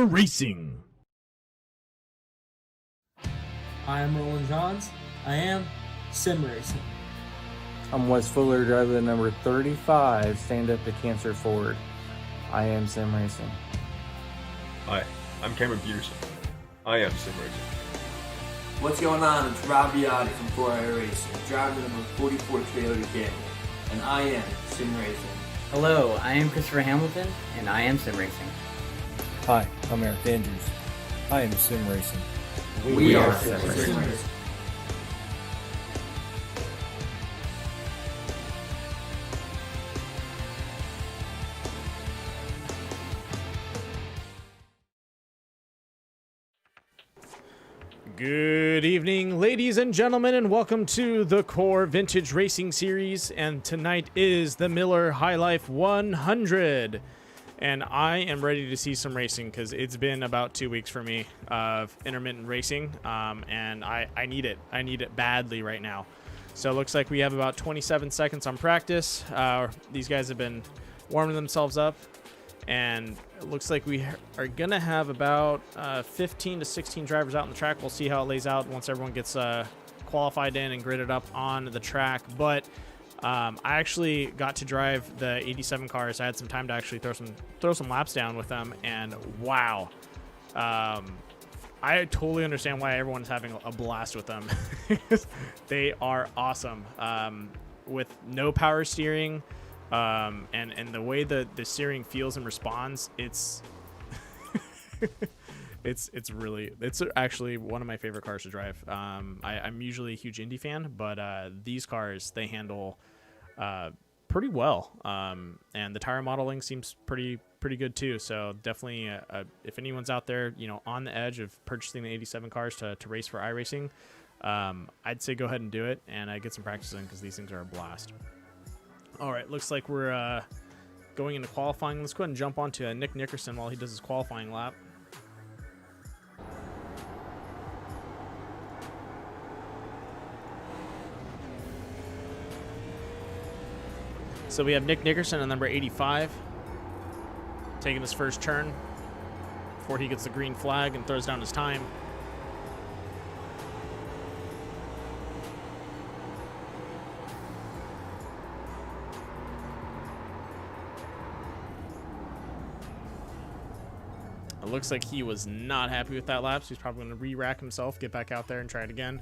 Core Racing. I am Roland Johns. I am Sim Racing. I'm Wes Fuller, driver of number 35, Stand Up to Cancer Ford. I am Sim Racing. Hi, I'm Cameron Peterson. I am Sim Racing. What's going on? It's Rob Biotti from 4i Racing, driver number 44 Toyota Camry, and I am Sim Racing. Hello, I am Christopher Hamilton, and I am Sim Racing. Hi, I'm Eric Andrews. I am Sim Racing. We are Sim Racing. Good evening, ladies and gentlemen, and welcome to the Core Vintage Racing Series. And tonight is the Miller High Life 100. And I am ready to see some racing because it's been about 2 weeks for me of intermittent racing, and I need it. I need it badly right now. So it looks like we have about 27 seconds on practice. These guys have been warming themselves up, and it looks like we are going to have about 15 to 16 drivers out on the track. We'll see how it lays out once everyone gets qualified in and gridded up on the track. But I actually got to drive the 87 cars. I had some time to actually throw some laps down with them, and wow. I totally understand why everyone's having a blast with them. They are awesome. With no power steering, and the way the steering feels and responds, it's it's actually one of my favorite cars to drive. I'm usually a huge Indy fan, but these cars, they handle pretty well, and the tire modeling seems pretty good too. So definitely, if anyone's out there, on the edge of purchasing the 87 cars to race for iRacing, I'd say go ahead and do it and get some practice in because these things are a blast. All right, looks like we're going into qualifying. Let's go ahead and jump onto Nick Nickerson while he does his qualifying lap. So we have Nick Nickerson at number 85 taking his first turn before he gets the green flag and throws down his time. It looks like he was not happy with that lap, so he's probably going to re-rack himself, get back out there and try it again.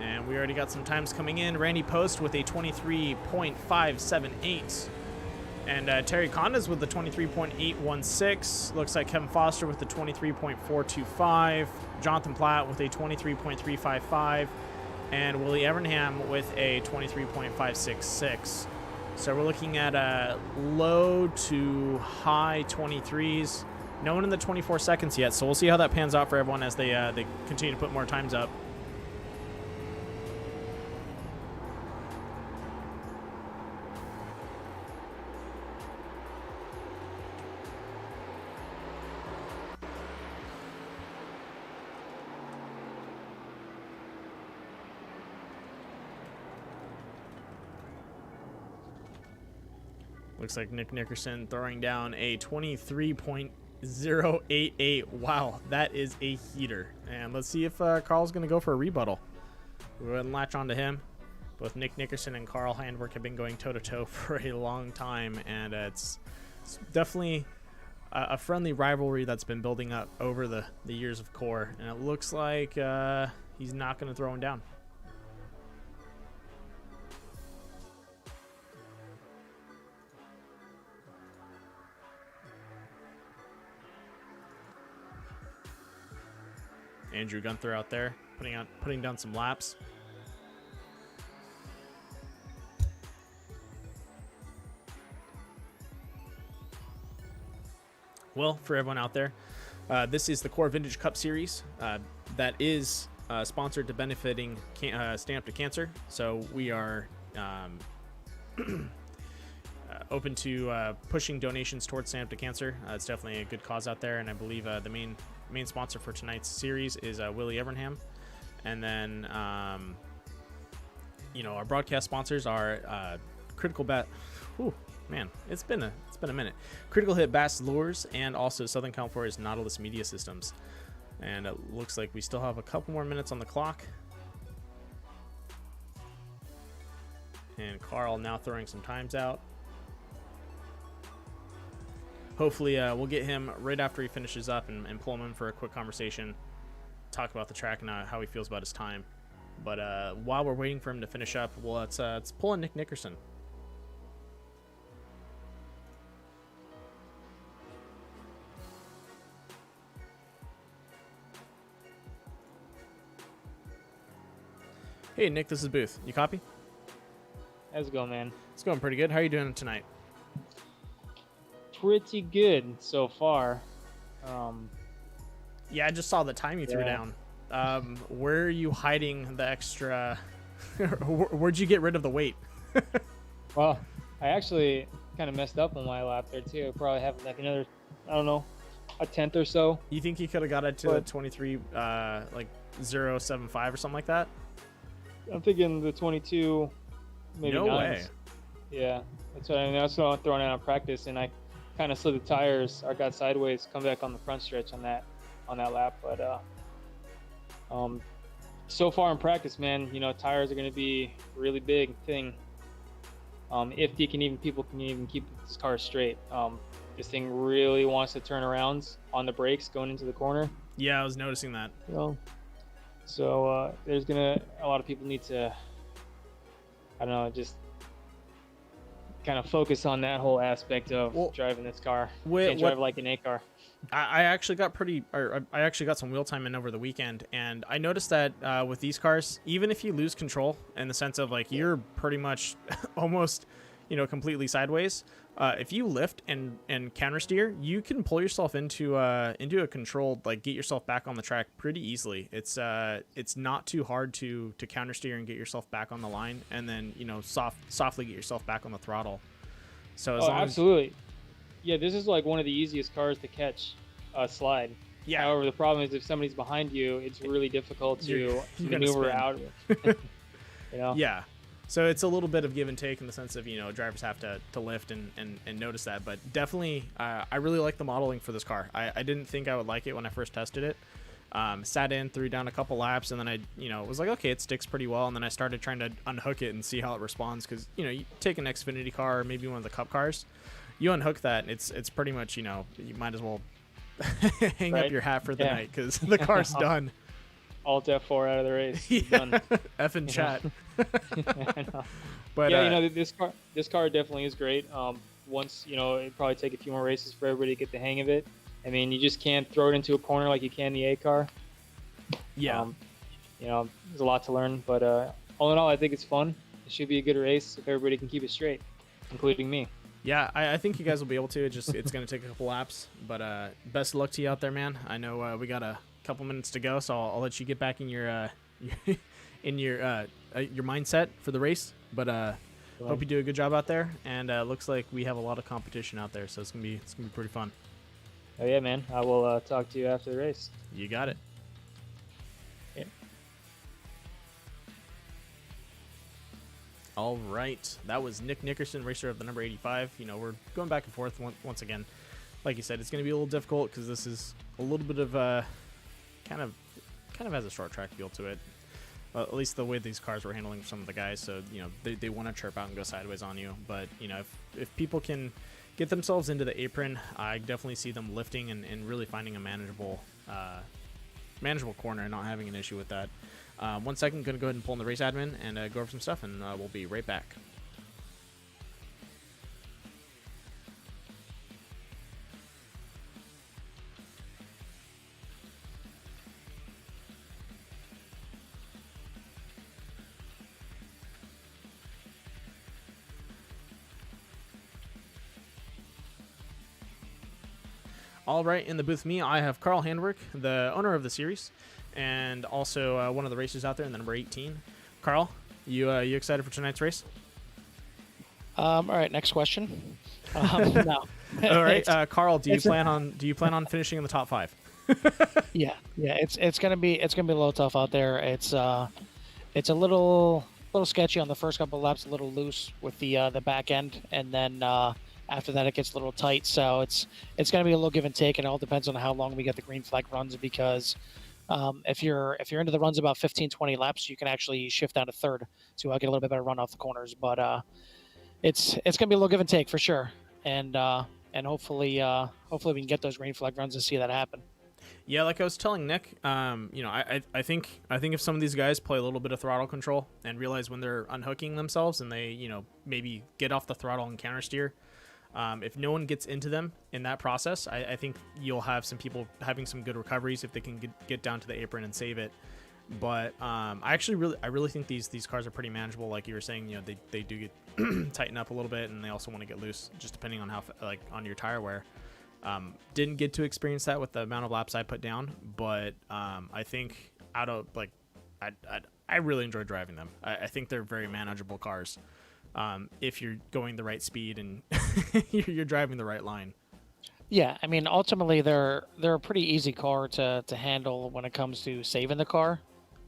And we already got some times coming in. Randy Post with a 23.578. And Terry Condas with the 23.816. Looks like Kevin Foster with the 23.425. Jonathan Platt with a 23.355. And Willie Evernham with a 23.566. So we're looking at low to high 23s. No one in the 24 seconds yet, so we'll see how that pans out for everyone as they continue to put more times up. Looks like Nick Nickerson throwing down a 23.088. Wow, that is a heater. And let's see if Carl's going to go for a rebuttal. We'll go ahead and latch on to him. Both Nick Nickerson and Carl Handwerk have been going toe-to-toe for a long time, and it's definitely a friendly rivalry that's been building up over the years of Core. And it looks like he's not going to throw him down. Andrew Gunther out there putting down some laps. Well, for everyone out there, this is the Core Vintage Cup Series that is sponsored to benefiting Stand Up to Cancer. So we are open to pushing donations towards Stand Up to Cancer. It's definitely a good cause out there, and I believe the main sponsor for tonight's series is Willie Evernham. And then, our broadcast sponsors are Critical Bet. Man, it's been a minute. Critical Hit Bass Lures and also Southern California's Nautilus Media Systems. And it looks like we still have a couple more minutes on the clock. And Carl now throwing some times out. Hopefully we'll get him right after he finishes up and pull him in for a quick conversation. Talk about the track and how he feels about his time. But while we're waiting for him to finish up, well, let's pull in Nick Nickerson. Hey, Nick, this is Booth. You copy? How's it going, man? It's going pretty good. How are you doing tonight? Pretty good so far. Yeah, I just saw the time you threw down. Where are you hiding the extra? Where'd you get rid of the weight? Well, I actually kind of messed up on my lap there too. I probably have like another, I don't know, a tenth or so. You think you could have got it to 23, like 0.75 or something like that? I'm thinking the 22, maybe no 9s. way. Yeah, that's what I'm throwing out in practice, and I kind of slid the tires. I got sideways, come back on the front stretch on that lap, but so far in practice, man, you know, tires are going to be a really big thing. If people can even keep this car straight. This thing really wants to turn around on the brakes going into the corner. Yeah, I was noticing that. You know? So there's a lot of people need to, I don't know, just kind of focus on that whole aspect of driving this car. Can't drive like an A car. I actually got some wheel time in over the weekend, and I noticed that with these cars, even if you lose control in the sense of like you're pretty much almost, you know, completely sideways, if you lift and counter steer, you can pull yourself into a controlled, like get yourself back on the track pretty easily. It's not too hard to counter steer and get yourself back on the line, and then, you know, softly get yourself back on the throttle. So as long absolutely. Yeah, this is like one of the easiest cars to catch a slide. Yeah. However, the problem is if somebody's behind you, it's really difficult to maneuver out. You know? Yeah. So it's a little bit of give and take in the sense of, you know, drivers have to lift and notice that. But definitely, I really like the modeling for this car. I didn't think I would like it when I first tested it. Sat in, threw down a couple laps, and then I, you know, was like, okay, it sticks pretty well. And then I started trying to unhook it and see how it responds. Because, you know, you take an Xfinity car or maybe one of the Cup cars, you unhook that, and it's pretty much, you know, you might as well hang up your hat for the night because the car's done. Alt F4 out of the race. Yeah. Done. F and chat. I know. But yeah, you know, this car definitely is great. Once, you know, it'd probably take a few more races for everybody to get the hang of it. I mean, you just can't throw it into a corner like you can the A car. Yeah. You know, there's a lot to learn, but all in all, I think it's fun. It should be a good race if everybody can keep it straight, including me. Yeah, I think you guys will be able to. It's going to take a couple laps, but best of luck to you out there, man. I know we got a couple minutes to go, so I'll let you get back in your mindset for the race. But hope you do a good job out there. And looks like we have a lot of competition out there, so it's gonna be pretty fun. Oh yeah, man. I will talk to you after the race. You got it. Yeah. All right, that was Nick Nickerson, racer of the number 85. You know, we're going back and forth once again. Like you said, it's going to be a little difficult because this is a little bit of kind of has a short track feel to it. At least the way these cars were handling some of the guys. So, you know, they want to chirp out and go sideways on you. But, you know, if people can get themselves into the apron, I definitely see them lifting and really finding a manageable corner and not having an issue with that. 1 second, going to go ahead and pull in the race admin and go over some stuff, and we'll be right back. All right, in the booth with me, I have Carl Handwerk, the owner of the series, and also one of the racers out there in the number 18. Carl, you excited for tonight's race? All right, next question. No. All right, Carl, do you plan on finishing in the top 5? Yeah, it's gonna be a little tough out there. It's a little little sketchy on the first couple of laps, a little loose with the back end, and then after that it gets a little tight. So it's going to be a little give and take, and it all depends on how long we get the green flag runs, because if you're into the runs about 15-20 laps, you can actually shift down to third to get a little bit better run off the corners. But it's going to be a little give and take for sure, and hopefully we can get those green flag runs and see that happen. Yeah, like I was telling Nick, I think if some of these guys play a little bit of throttle control and realize when they're unhooking themselves and they, maybe get off the throttle and counter steer, if no one gets into them in that process, I think you'll have some people having some good recoveries if they can get down to the apron and save it. But I really think these cars are pretty manageable. Like you were saying, they do get tighten up a little bit, and they also want to get loose, just depending on how on your tire wear. Didn't get to experience that with the amount of laps I put down, but I think I really enjoy driving them. I think they're very manageable cars if you're going the right speed and you're driving the right line. Yeah, I mean, ultimately they're a pretty easy car to handle when it comes to saving the car.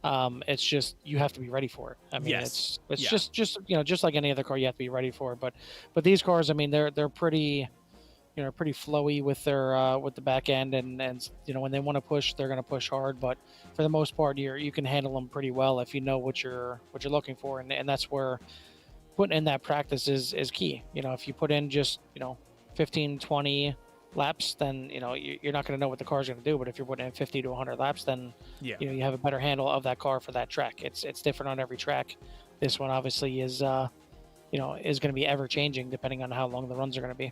It's just you have to be ready for it. I mean, yes. it's Yeah. just like any other car, you have to be ready for it. But these cars, I mean, they're pretty pretty flowy with their with the back end, and when they want to push, they're going to push hard. But for the most part, you can handle them pretty well if you know what you're looking for, and that's where putting in that practice is key. If you put in just 15-20 laps, then you're not going to know what the car's going to do. But if you're putting in 50 to 100 laps, then you have a better handle of that car for that track. It's different on every track. This one obviously is is going to be ever changing depending on how long the runs are going to be.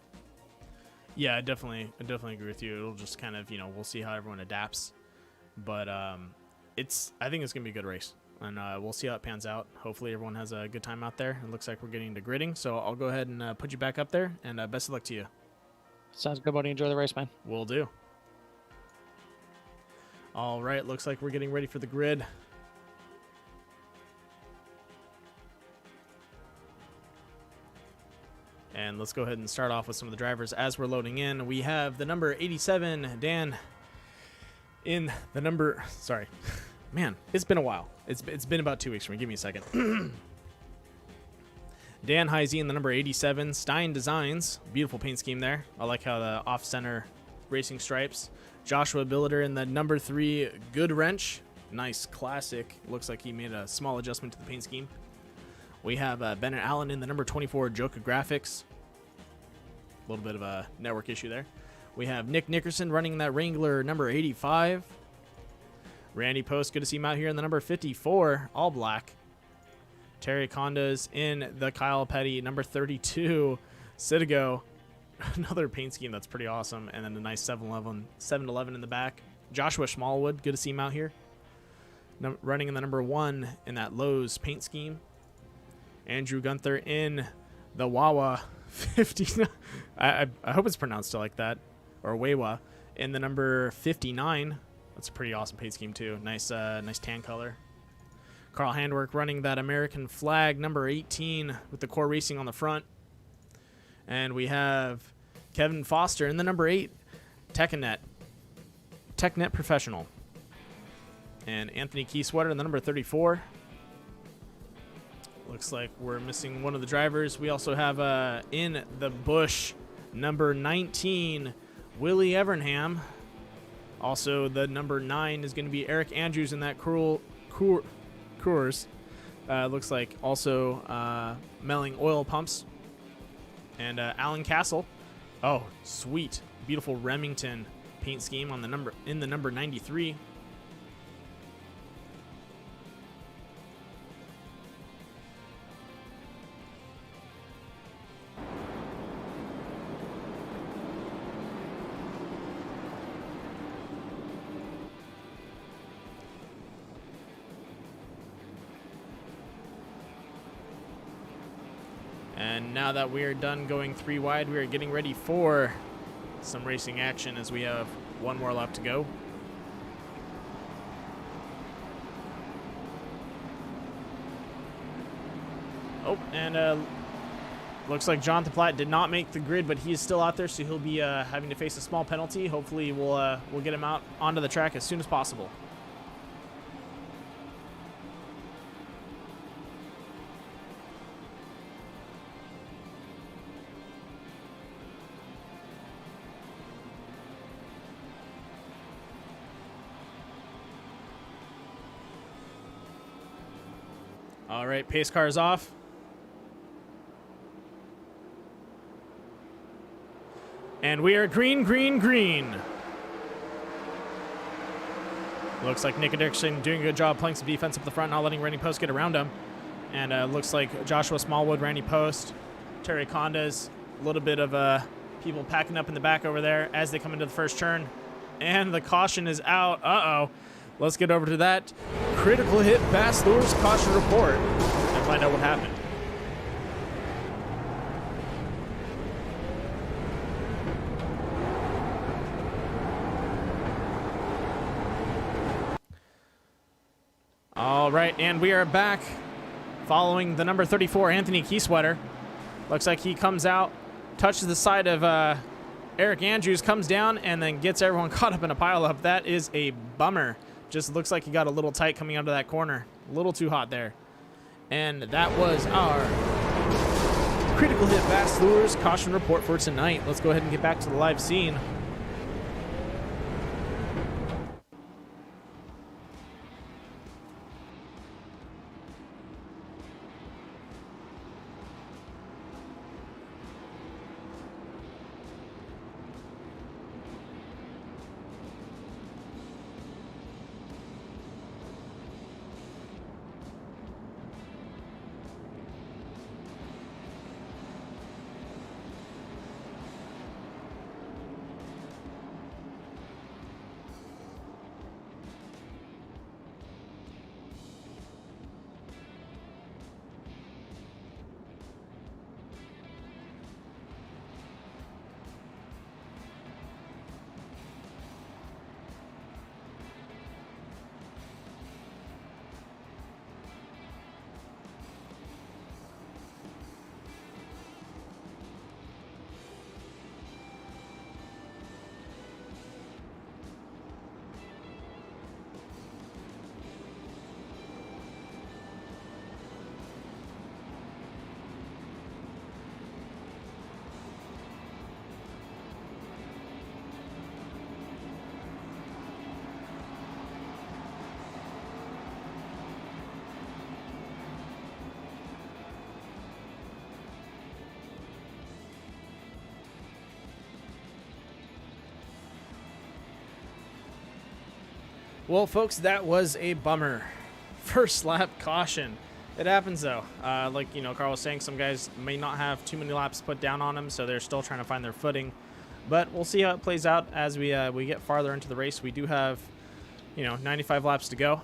Yeah, I definitely agree with you. It'll just kind of, we'll see how everyone adapts. But I think it's going to be a good race. And we'll see how it pans out. Hopefully everyone has a good time out there. It looks like we're getting into gridding. So I'll go ahead and put you back up there. And best of luck to you. Sounds good, buddy. Enjoy the race, man. Will do. All right, looks like we're getting ready for the grid. And let's go ahead and start off with some of the drivers as we're loading in. We have the number 87, Dan, in the number... Sorry. Man, it's been a while. It's been about 2 weeks for me. Give me a second. Dan Heisey in the number 87. Stein Designs. Beautiful paint scheme there. I like how the off-center racing stripes. Joshua Billiter in the number 3. Good Wrench. Nice, classic. Looks like he made a small adjustment to the paint scheme. We have Bennett Allen in the number 24, Joka Graphics. A little bit of a network issue there. We have Nick Nickerson running that Wrangler number 85. Randy Post, good to see him out here in the number 54, all black. Terry Conda's in the Kyle Petty number 32, Citigo. Another paint scheme that's pretty awesome. And then a nice 711 in the back. Joshua Smallwood, good to see him out here. Running in the number 1 in that Lowe's paint scheme. Andrew Gunther in the Wawa 50. I hope it's pronounced like that, or Wawa, in the number 59. That's a pretty awesome paint scheme too. Nice tan color. Carl Handwerk running that American flag number 18 with the Core Racing on the front. And we have Kevin Foster in the number 8 TechNet Professional. And Anthony Keysweater in the number 34. Looks like we're missing one of the drivers. We also have in the Bush number 19 Willie Evernham. Also, the number 9 is going to be Eric Andrews in that Coors. Looks like also Melling Oil Pumps. And Alan Castle. Oh, sweet. Beautiful Remington paint scheme on the number 93. And now that we are done going 3 wide, we are getting ready for some racing action as we have one more lap to go. Oh, and looks like Jonathan Platt did not make the grid, but he is still out there, so he'll be having to face a small penalty. Hopefully we'll get him out onto the track as soon as possible. All right, pace car is off. And we are green, green, green. Looks like Nick Dixon doing a good job playing some defense up the front, not letting Randy Post get around him. And looks like Joshua Smallwood, Randy Post, Terry Condas, a little bit of people packing up in the back over there as they come into the first turn. And the caution is out. Uh-oh. Let's get over to that critical hit Bass Lures caution report and find out what happened. All right, and we are back following the number 34, Anthony Keysweater. Looks like he comes out, touches the side of Eric Andrews, comes down, and then gets everyone caught up in a pileup. That is a bummer. Just looks like he got a little tight coming out of that corner. A little too hot there. And that was our critical hit Bass Lures caution report for tonight. Let's go ahead and get back to the live scene. Well, folks, that was a bummer. First lap caution. It happens, though. Like, Carl was saying, some guys may not have too many laps put down on them, so they're still trying to find their footing. But we'll see how it plays out as we get farther into the race. We do have, 95 laps to go.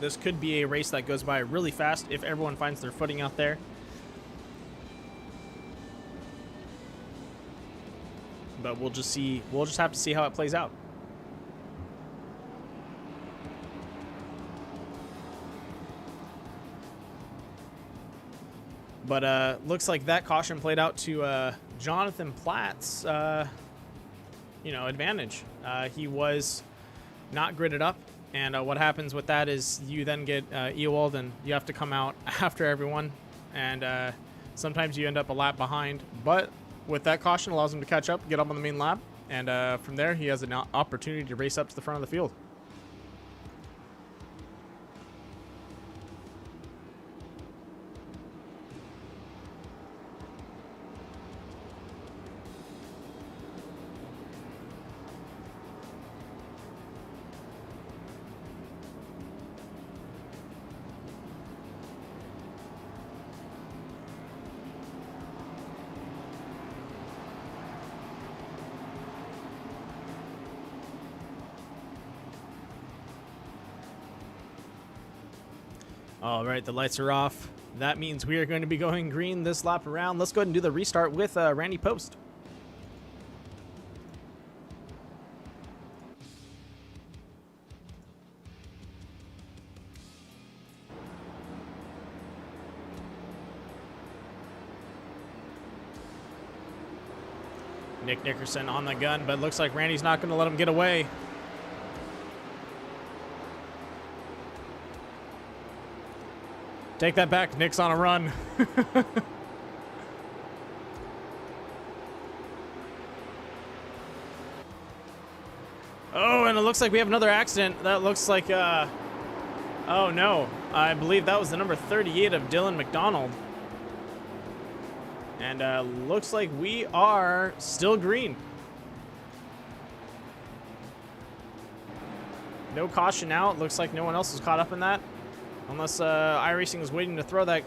This could be a race that goes by really fast if everyone finds their footing out there. But we'll just see. We'll just have to see how it plays out. But looks like that caution played out to Jonathan Platt's, advantage. He was not gridded up, and what happens with that is you then get Ewald, and you have to come out after everyone, and sometimes you end up a lap behind. But with that caution, allows him to catch up, get up on the main lap, and from there he has an opportunity to race up to the front of the field. All right, the lights are off. That means we are going to be going green this lap around. Let's go ahead and do the restart with Randy Post. Nick Nickerson on the gun, but looks like Randy's not going to let him get away. Take that back. Nick's on a run. Oh, and it looks like we have another accident. That looks like, oh no. I believe that was the number 38 of Dylan McDonald. And looks like we are still green. No caution out. Looks like no one else is caught up in that. Unless iRacing is waiting to throw that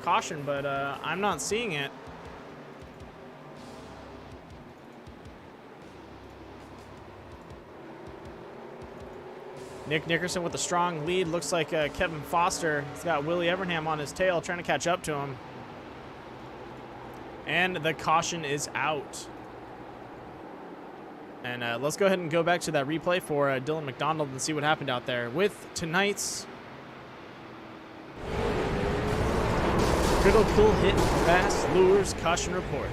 caution, but I'm not seeing it. Nick Nickerson with a strong lead. Looks like Kevin Foster has got Willie Evernham on his tail trying to catch up to him. And the caution is out. And let's go ahead and go back to that replay for Dylan McDonald and see what happened out there with tonight's critical hit bass lures caution report.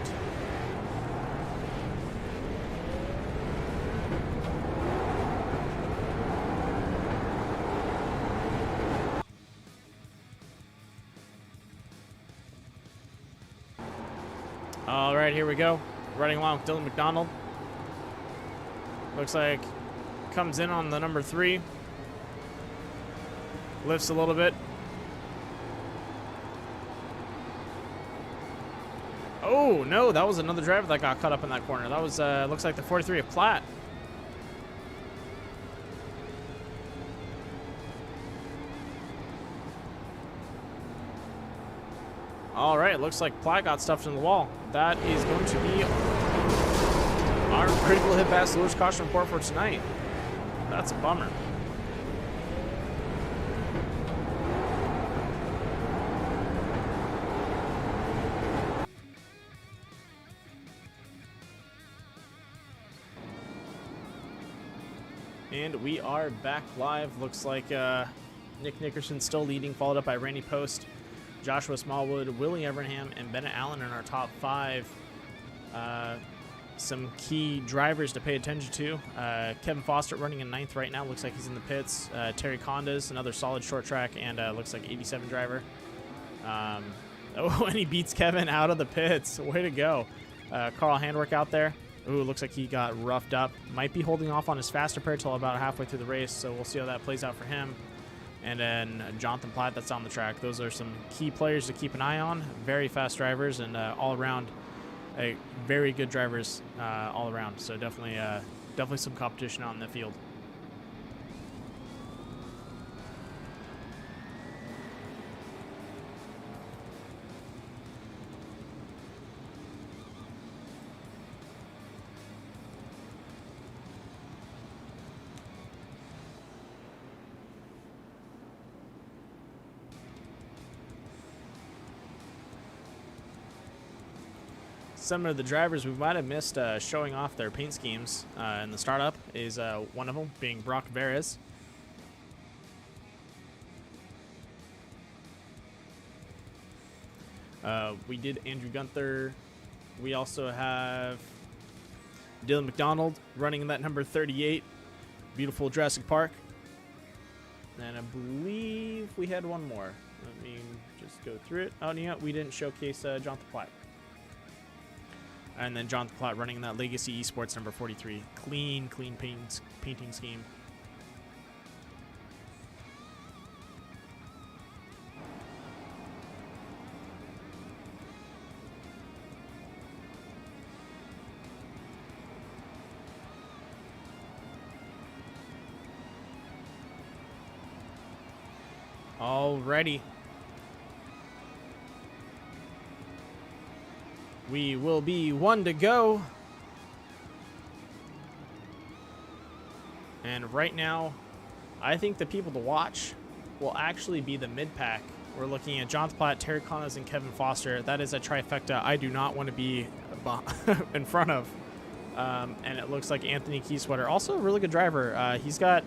All right, here we go. Running along with Dylan McDonald. Looks like comes in on the number 3. Lifts a little bit. Oh, no, that was another driver that got caught up in that corner. That was, looks like the 43 of Platt. All right, looks like Platt got stuffed in the wall. That is going to be our critical hit bass lures caution report for tonight. That's a bummer. And we are back live. Looks like Nick Nickerson still leading, followed up by Randy Post, Joshua Smallwood, Willie Evernham, and Bennett Allen in our top 5. Some key drivers to pay attention to. Kevin Foster running in 9th right now. Looks like he's in the pits. Terry Condas, another solid short track, and looks like 87 driver. Oh, and he beats Kevin out of the pits. Way to go. Carl Handwerk out there. Ooh, looks like he got roughed up. Might be holding off on his faster pair till about halfway through the race, so we'll see how that plays out for him. And then Jonathan Platt, that's on the track. Those are some key players to keep an eye on. Very fast drivers and all around, very good drivers all around. So definitely some competition out in the field. Some of the drivers we might have missed showing off their paint schemes in the startup is one of them being Brock Veres. We did Andrew Gunther. We also have Dylan McDonald running in that number 38. Beautiful Jurassic Park. And I believe we had one more. Let me just go through it. Oh, yeah, we didn't showcase Jonathan Platt. And then Jonathan Platt running in that Legacy Esports number 43. Clean painting scheme. Alrighty. We will be 1 to go. And right now, I think the people to watch will actually be the mid-pack. We're looking at Jonathan Platt, Terry Connors, and Kevin Foster. That is a trifecta I do not want to be in front of. And it looks like Anthony Keysweater, also a really good driver. He's got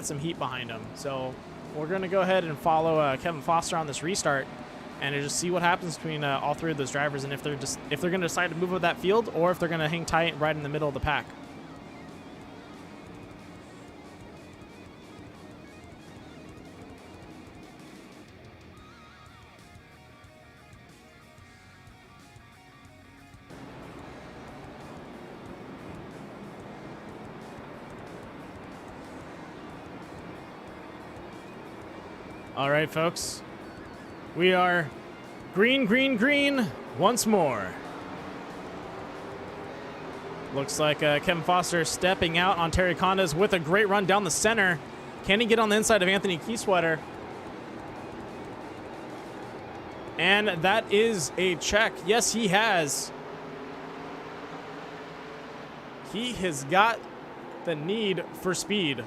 some heat behind him. So we're going to go ahead and follow Kevin Foster on this restart and just see what happens between all 3 of those drivers, and if they're going to decide to move with that field or if they're going to hang tight right in the middle of the pack. All right, folks. We are green, green, green once more. Looks like Kevin Foster stepping out on Terry Condas with a great run down the center. Can he get on the inside of Anthony Keysweater? And that is a check. Yes, he has. He has got the need for speed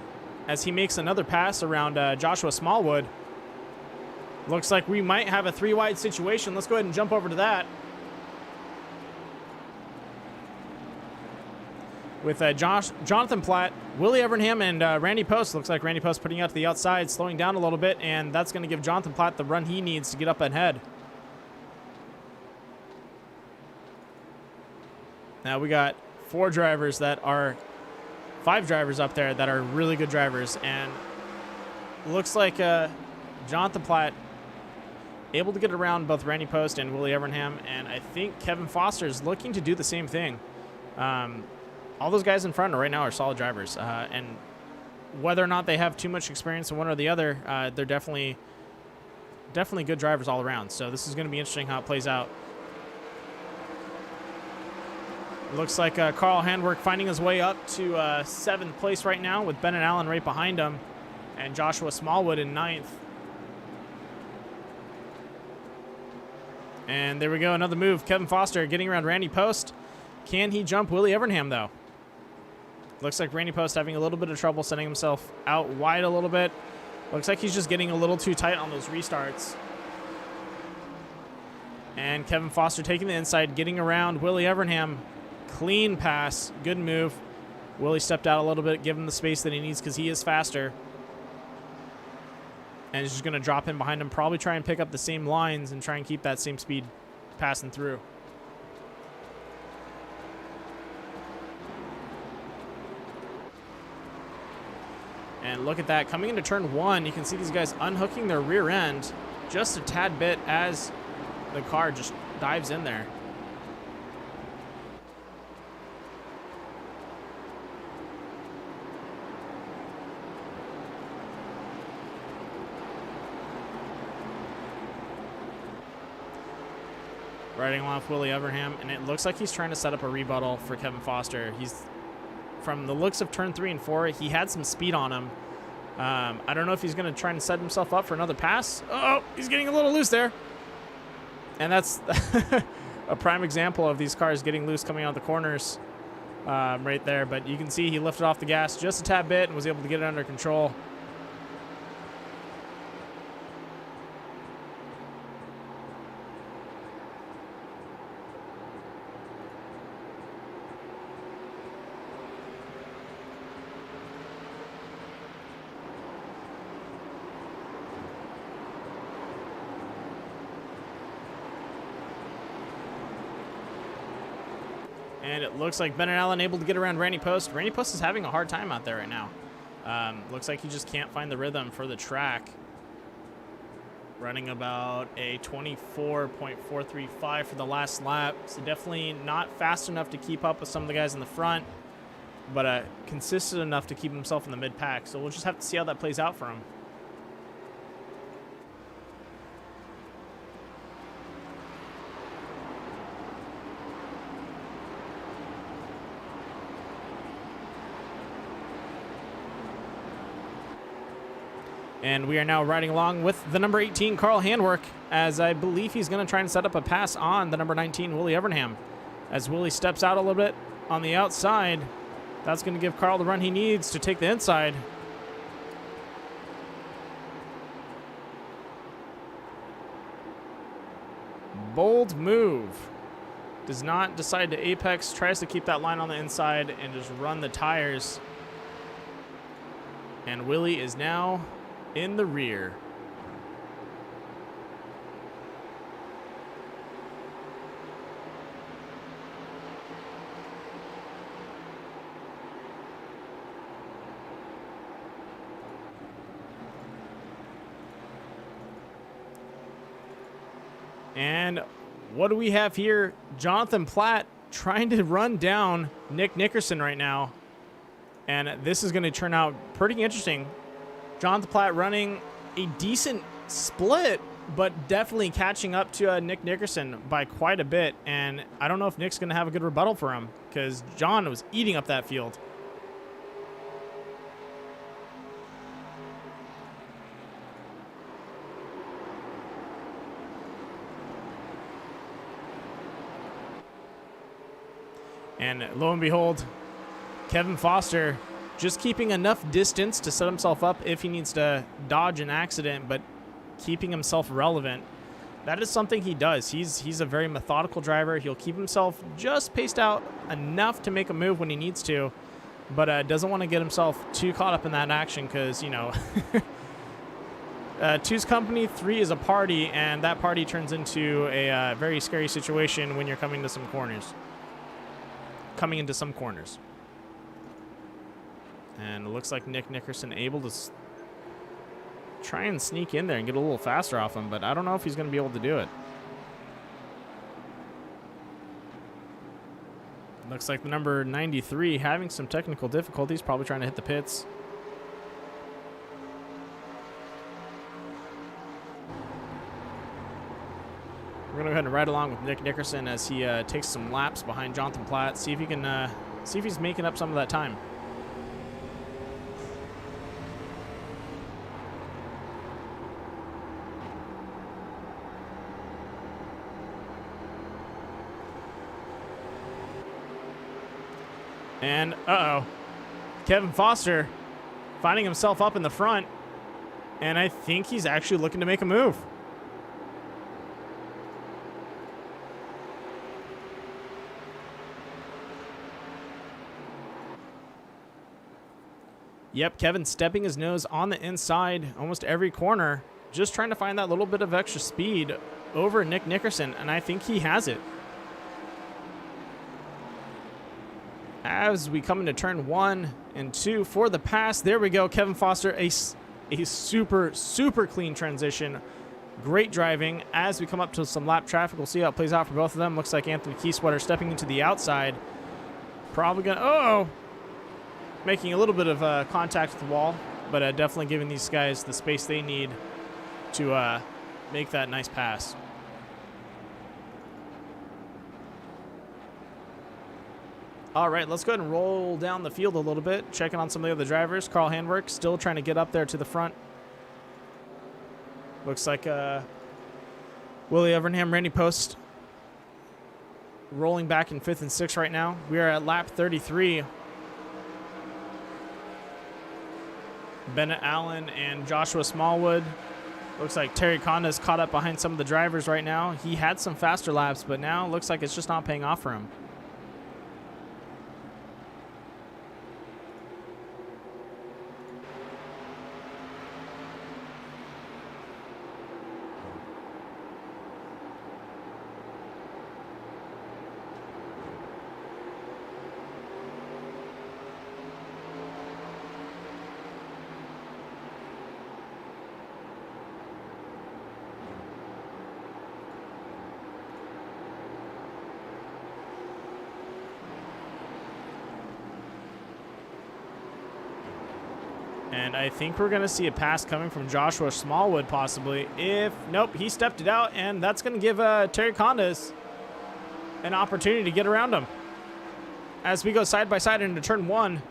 as he makes another pass around Joshua Smallwood. Looks like we might have a 3-wide situation. Let's go ahead and jump over to that. With Jonathan Platt, Willie Evernham, and Randy Post. Looks like Randy Post putting out to the outside, slowing down a little bit, and that's going to give Jonathan Platt the run he needs to get up ahead. Now we got 5 drivers up there that are really good drivers, and looks like Jonathan Platt able to get around both Randy Post and Willie Evernham, and I think Kevin Foster is looking to do the same thing. All those guys in front right now are solid drivers, and whether or not they have too much experience in one or the other, they're definitely good drivers all around. So this is going to be interesting how it plays out. Looks like Carl Handwerk finding his way up to 7th place right now with Bennett Allen right behind him and Joshua Smallwood in 9th. And there we go, another move. Kevin Foster getting around Randy Post. Can he jump Willie Evernham, though? Looks like Randy Post having a little bit of trouble sending himself out wide a little bit. Looks like he's just getting a little too tight on those restarts. And Kevin Foster taking the inside, getting around Willie Evernham. Clean pass, good move. Willie stepped out a little bit, give him the space that he needs because he is faster. And he's just going to drop in behind him, probably try and pick up the same lines and try and keep that same speed passing through. And look at that. Coming into turn 1, you can see these guys unhooking their rear end just a tad bit as the car just dives in there. Riding off Willie Evernham, and it looks like he's trying to set up a rebuttal for Kevin Foster. He's, from the looks of turn 3 and 4, he had some speed on him. I don't know if he's going to try and set himself up for another pass. Oh, he's getting a little loose there. And that's a prime example of these cars getting loose coming out of the corners right there. But you can see he lifted off the gas just a tad bit and was able to get it under control. And it looks like Bennett Allen able to get around Randy Post. Randy Post is having a hard time out there right now. Looks like he just can't find the rhythm for the track. Running about a 24.435 for the last lap. So definitely not fast enough to keep up with some of the guys in the front, but consistent enough to keep himself in the mid-pack. So we'll just have to see how that plays out for him. And we are now riding along with the number 18, Carl Handwerk, as I believe he's going to try and set up a pass on the number 19, Willie Evernham. As Willie steps out a little bit on the outside, that's going to give Carl the run he needs to take the inside. Bold move. Does not decide to apex, tries to keep that line on the inside and just run the tires. And Willie is now in the rear. And what do we have here? Jonathan Platt trying to run down Nick Nickerson right now. And this is going to turn out pretty interesting. Jonathan Platt running a decent split, but definitely catching up to Nick Nickerson by quite a bit. And I don't know if Nick's going to have a good rebuttal for him because John was eating up that field. And lo and behold, Kevin Foster just keeping enough distance to set himself up if he needs to dodge an accident, but keeping himself relevant. That is something he does. He's a very methodical driver. He'll keep himself just paced out enough to make a move when he needs to, but doesn't want to get himself too caught up in that action because, you know, two's company, three is a party, and that party turns into a very scary situation when you're coming into some corners. And it looks like Nick Nickerson able to try and sneak in there and get a little faster off him, but I don't know if he's going to be able to do it. Looks like the number 93 having some technical difficulties, probably trying to hit the pits. We're going to go ahead and ride along with Nick Nickerson as he takes some laps behind Jonathan Platt, see if he can see if he's making up some of that time. And, uh-oh, Kevin Foster finding himself up in the front, and I think he's actually looking to make a move. Yep, Kevin stepping his nose on the inside almost every corner, just trying to find that little bit of extra speed over Nick Nickerson, and I think he has it. As we come into turn 1 and 2 for the pass, there we go. Kevin Foster, a super clean transition. Great driving. As we come up to some lap traffic, we'll see how it plays out for both of them. Looks like Anthony Keysweater stepping into the outside. Probably going to, making a little bit of contact with the wall, but definitely giving these guys the space they need to make that nice pass. All right, let's go ahead and roll down the field a little bit, checking on some of the other drivers. Carl Handwerk still trying to get up there to the front. Looks like Willie Evernham, Randy Post rolling back in 5th and 6th right now. We are at lap 33. Bennett Allen and Joshua Smallwood. Looks like Terry Conda's caught up behind some of the drivers right now. He had some faster laps, but now looks like it's just not paying off for him. And I think we're going to see a pass coming from Joshua Smallwood possibly. Nope, he stepped it out, and that's going to give Terry Condas an opportunity to get around him. As we go side by side into turn 1.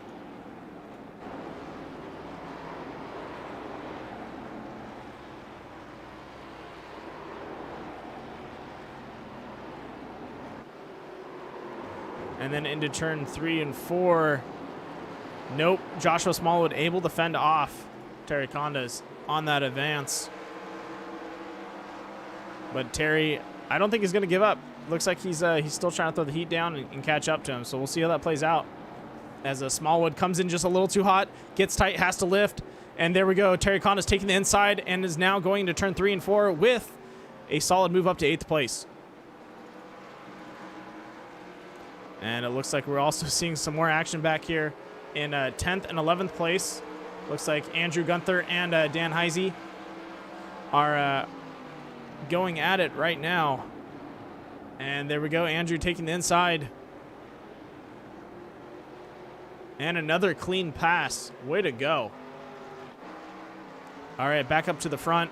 And then into turn 3 and 4. Nope, Joshua Smallwood able to fend off Terry Condas on that advance. But Terry, I don't think he's going to give up. Looks like he's still trying to throw the heat down and catch up to him. So we'll see how that plays out. As Smallwood comes in just a little too hot, gets tight, has to lift. And there we go. Terry Condas taking the inside and is now going to turn 3 and 4 with a solid move up to 8th place. And it looks like we're also seeing some more action back here. In 10th and 11th place, looks like Andrew Gunther and Dan Heisey are going at it right now. And there we go, Andrew taking the inside. And another clean pass. Way to go. All right, back up to the front.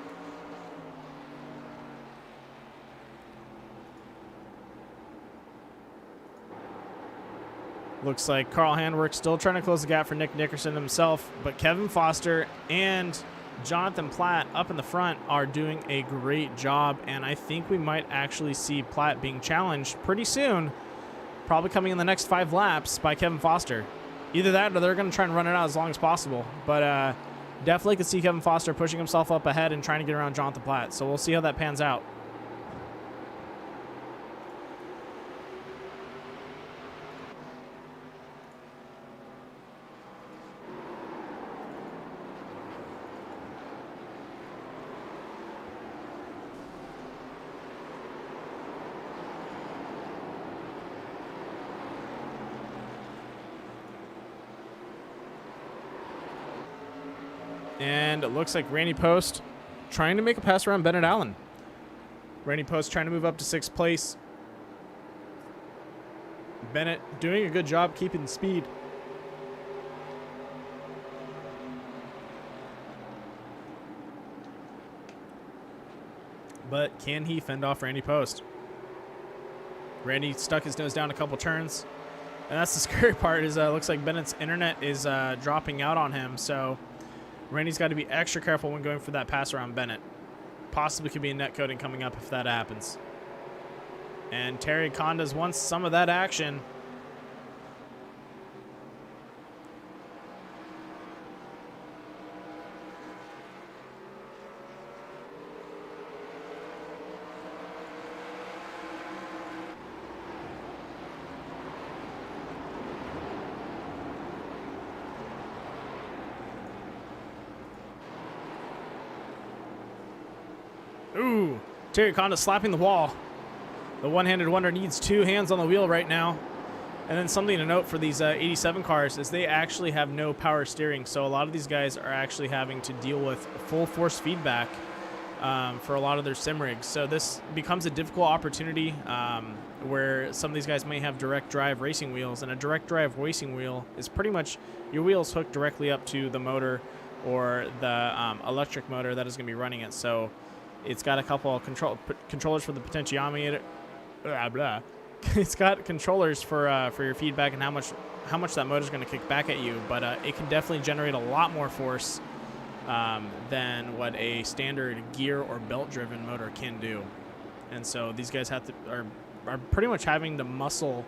Looks like Carl Handwerk still trying to close the gap for Nick Nickerson himself, but Kevin Foster and Jonathan Platt up in the front are doing a great job, and I think we might actually see Platt being challenged pretty soon, probably coming in the next 5 laps by Kevin Foster. Either that or they're going to try and run it out as long as possible, but definitely could see Kevin Foster pushing himself up ahead and trying to get around Jonathan Platt, so we'll see how that pans out. And it looks like Randy Post trying to make a pass around Bennett Allen. Randy Post trying to move up to 6th place. Bennett doing a good job keeping the speed. But can he fend off Randy Post? Randy stuck his nose down a couple turns. And that's the scary part is looks like Bennett's internet is dropping out on him. So Randy's got to be extra careful when going for that pass around Bennett. Possibly could be a net coding coming up if that happens. And Terry Condas wants some of that action. Ooh, Terry Conda slapping the wall. The one-handed wonder needs 2 hands on the wheel right now. And then something to note for these 87 cars is they actually have no power steering. So a lot of these guys are actually having to deal with full force feedback for a lot of their sim rigs. So this becomes a difficult opportunity where some of these guys may have direct drive racing wheels. And a direct drive racing wheel is pretty much your wheels hooked directly up to the motor or the electric motor that is going to be running it. So it's got a couple of controllers for the potentiometer. Blah, blah. It's got controllers for your feedback and how much that motor is going to kick back at you. But it can definitely generate a lot more force than what a standard gear or belt-driven motor can do. And so these guys are pretty much having to muscle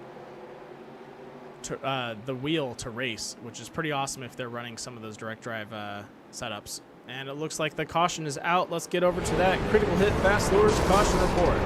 the wheel to race, which is pretty awesome if they're running some of those direct drive setups. And it looks like the caution is out. Let's get over to that critical hit fast lures caution report.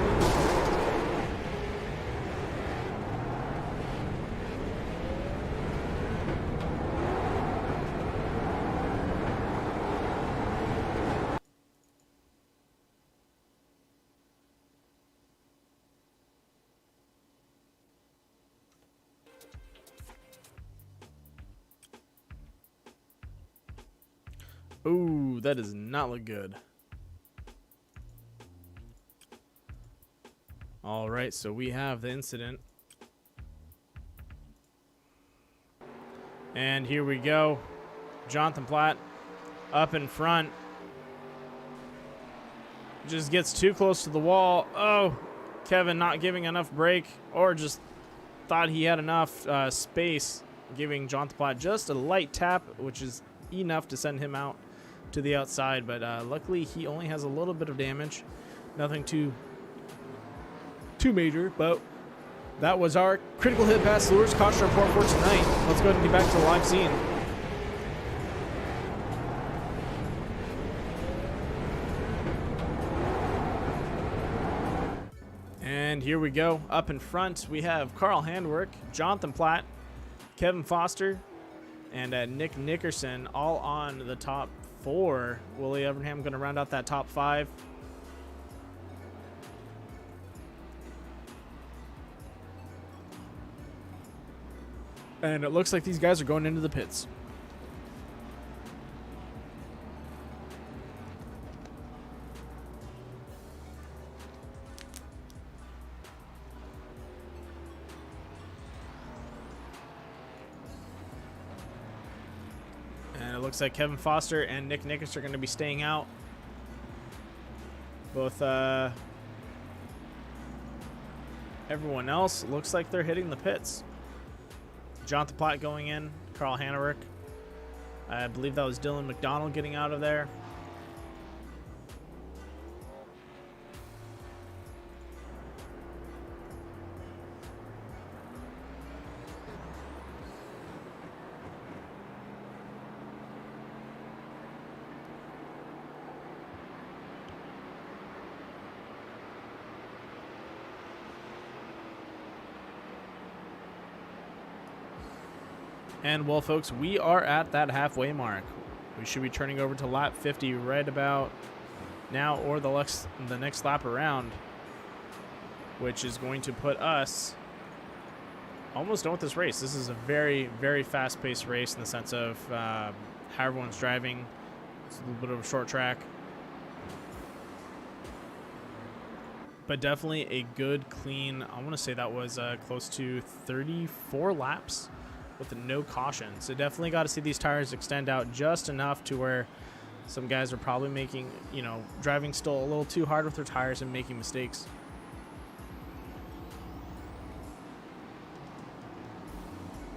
Ooh, that does not look good. All right, so we have the incident. And here we go. Jonathan Platt up in front. Just gets too close to the wall. Oh, Kevin not giving enough brake, or just thought he had enough space, giving Jonathan Platt just a light tap, which is enough to send him out to the outside. But luckily he only has a little bit of damage, nothing too major. But that was our critical hit pass lures caution report for tonight. Let's go ahead and get back to the live scene. And here we go. Up in front we have Carl Handwerk, Jonathan Platt, Kevin Foster, and Nick Nickerson all on the top 4. Willie Evernham going to round out that top 5. And it looks like these guys are going into the pits. And it looks like Kevin Foster and Nick Nickerson are going to be staying out. Both everyone else looks like they're hitting the pits. Jonathan Platt going in, Carl Handwerk. I believe that was Dylan McDonald getting out of there. And well, folks, we are at that halfway mark. We should be turning over to lap 50 right about now, or the next lap around, which is going to put us almost done with this race. This is a very, very fast-paced race in the sense of how everyone's driving. It's a little bit of a short track, but definitely a good, clean, I want to say that was close to 34 laps with no caution. So definitely got to see these tires extend out just enough to where some guys are probably making, driving still a little too hard with their tires and making mistakes.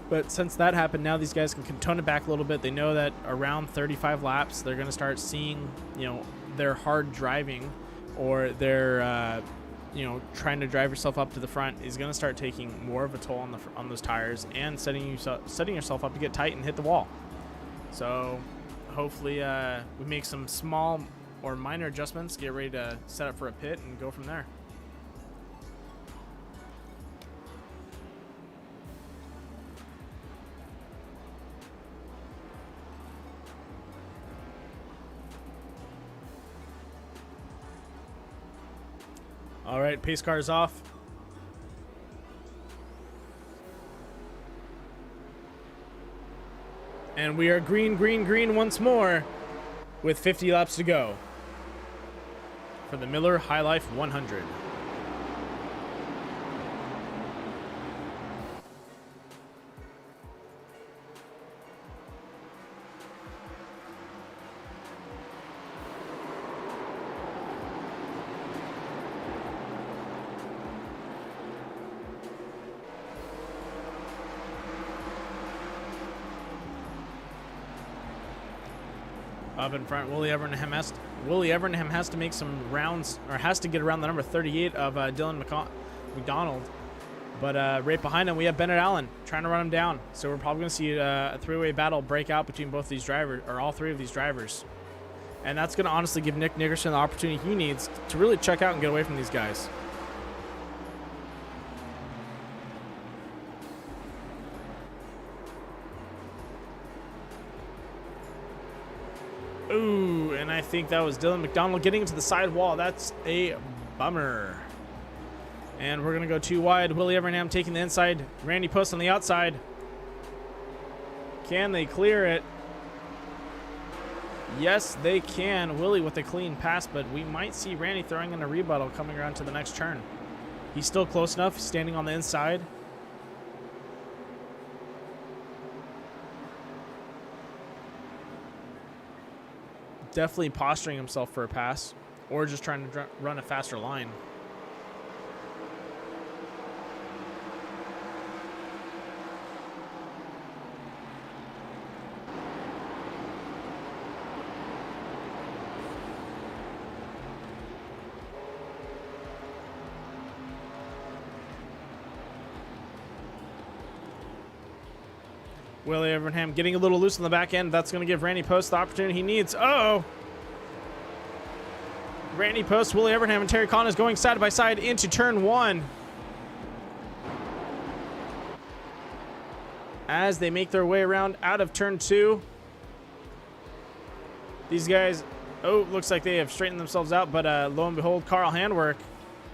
But since that happened, now these guys can tone it back a little bit. They know that around 35 laps, they're going to start seeing, their hard driving or their, trying to drive yourself up to the front is going to start taking more of a toll on those tires and setting yourself up to get tight and hit the wall. So hopefully we make some small or minor adjustments, get ready to set up for a pit and go from there. All right, pace car is off. And we are green, green, green once more with 50 laps to go for the Miller High Life 100. Up in front, Willie Evernham has to make some rounds, or has to get around the number 38 of Dylan McDonald. But right behind him, we have Bennett Allen trying to run him down. So we're probably going to see a three-way battle break out between both these drivers, or all three of these drivers. And that's going to honestly give Nick Nickerson the opportunity he needs to really check out and get away from these guys. Ooh, and I think that was Dylan McDonald getting into the side wall. That's a bummer. And we're going to go too wide. Willie Evernham taking the inside. Randy Post on the outside. Can they clear it? Yes, they can. Willie with a clean pass, but we might see Randy throwing in a rebuttal coming around to the next turn. He's still close enough, standing on the inside. Definitely posturing himself for a pass, or just trying to run a faster line. Willie Evernham getting a little loose on the back end. That's going to give Randy Post the opportunity he needs. Uh-oh. Randy Post, Willie Evernham, and Terry Collins going side by side into turn one. As they make their way around out of turn two. These guys, looks like they have straightened themselves out, but lo and behold, Carl Handwerk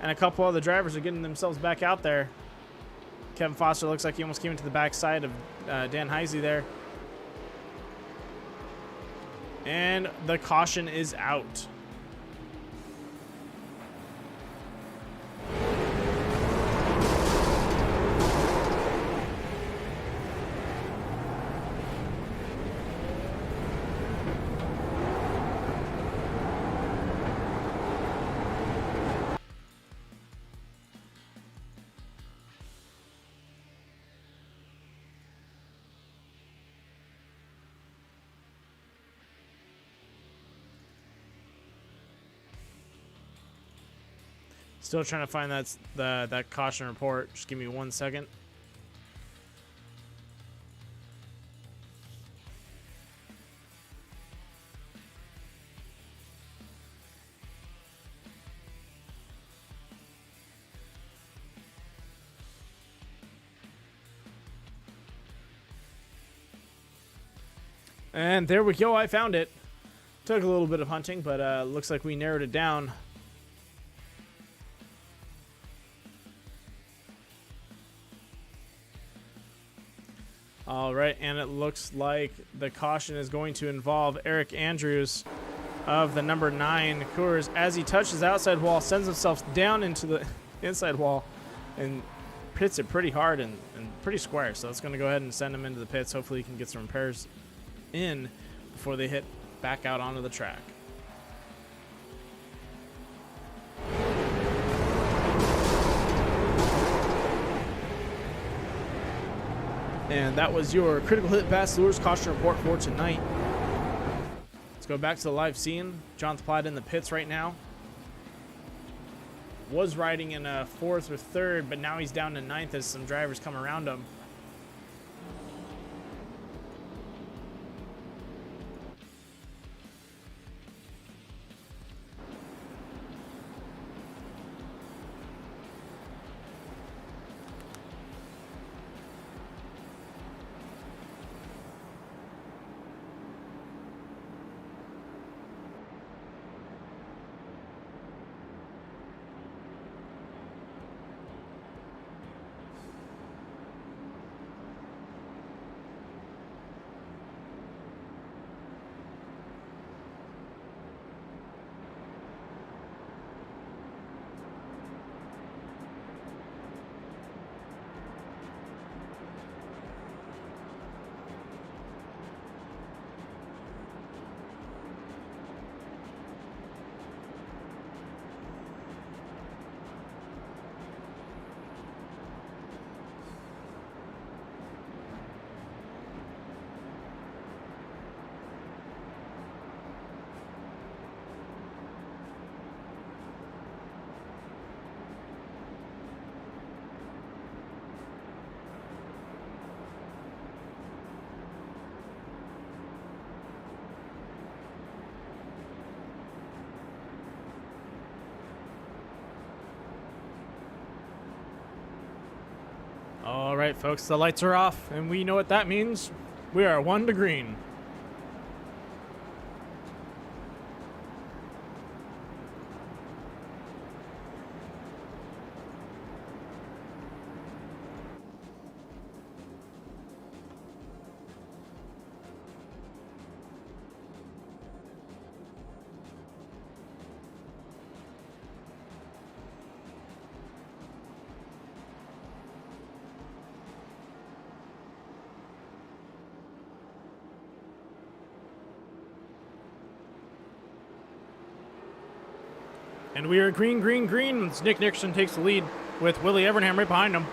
and a couple other drivers are getting themselves back out there. Kevin Foster looks like he almost came into the backside of Dan Heisey there. And the caution is out. Still trying to find that caution report. Just give me 1 second. And there we go. I found it. Took a little bit of hunting, but looks like we narrowed it down. All right, and it looks like the caution is going to involve Eric Andrews of the number 9 Coors as he touches the outside wall, sends himself down into the inside wall, and hits it pretty hard and pretty square. So it's going to go ahead and send him into the pits. Hopefully he can get some repairs in before they hit back out onto the track. And that was your critical hit bass lures caution report for tonight. Let's go back to the live scene. Jonathan Platt in the pits right now. Was riding in a 4th or 3rd, but now he's down to 9th as some drivers come around him. All right, folks, the lights are off, and we know what that means. We are 1 to green. And we are green, green, green. As Nick Nickerson takes the lead with Willie Evernham right behind him.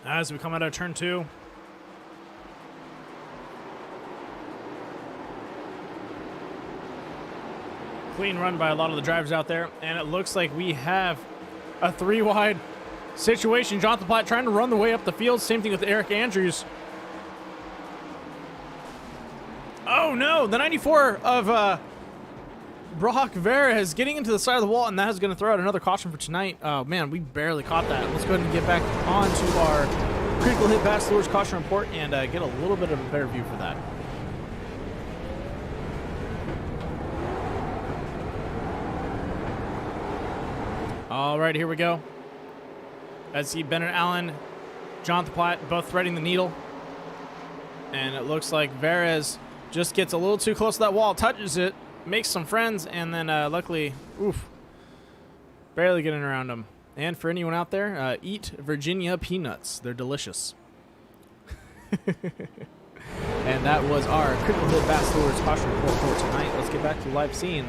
As we come out of turn 2. Clean run by a lot of the drivers out there. And it looks like we have a 3-wide situation. Jonathan Platt trying to run the way up the field. Same thing with Eric Andrews. Oh no, the 94 of Brock Vera is getting into the side of the wall, and that is going to throw out another caution for tonight. Oh man, we barely caught that. Let's go ahead and get back onto our critical hit bass lures caution report and get a little bit of a better view for that. All right, here we go. As see Bennett Allen, Jonathan Platt, both threading the needle. And it looks like Varez just gets a little too close to that wall, touches it, makes some friends, and then luckily, barely getting around them. And for anyone out there, eat Virginia peanuts. They're delicious. And that was our critical hit bass lures caution report for tonight. Let's get back to the live scene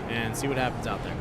and see what happens out there.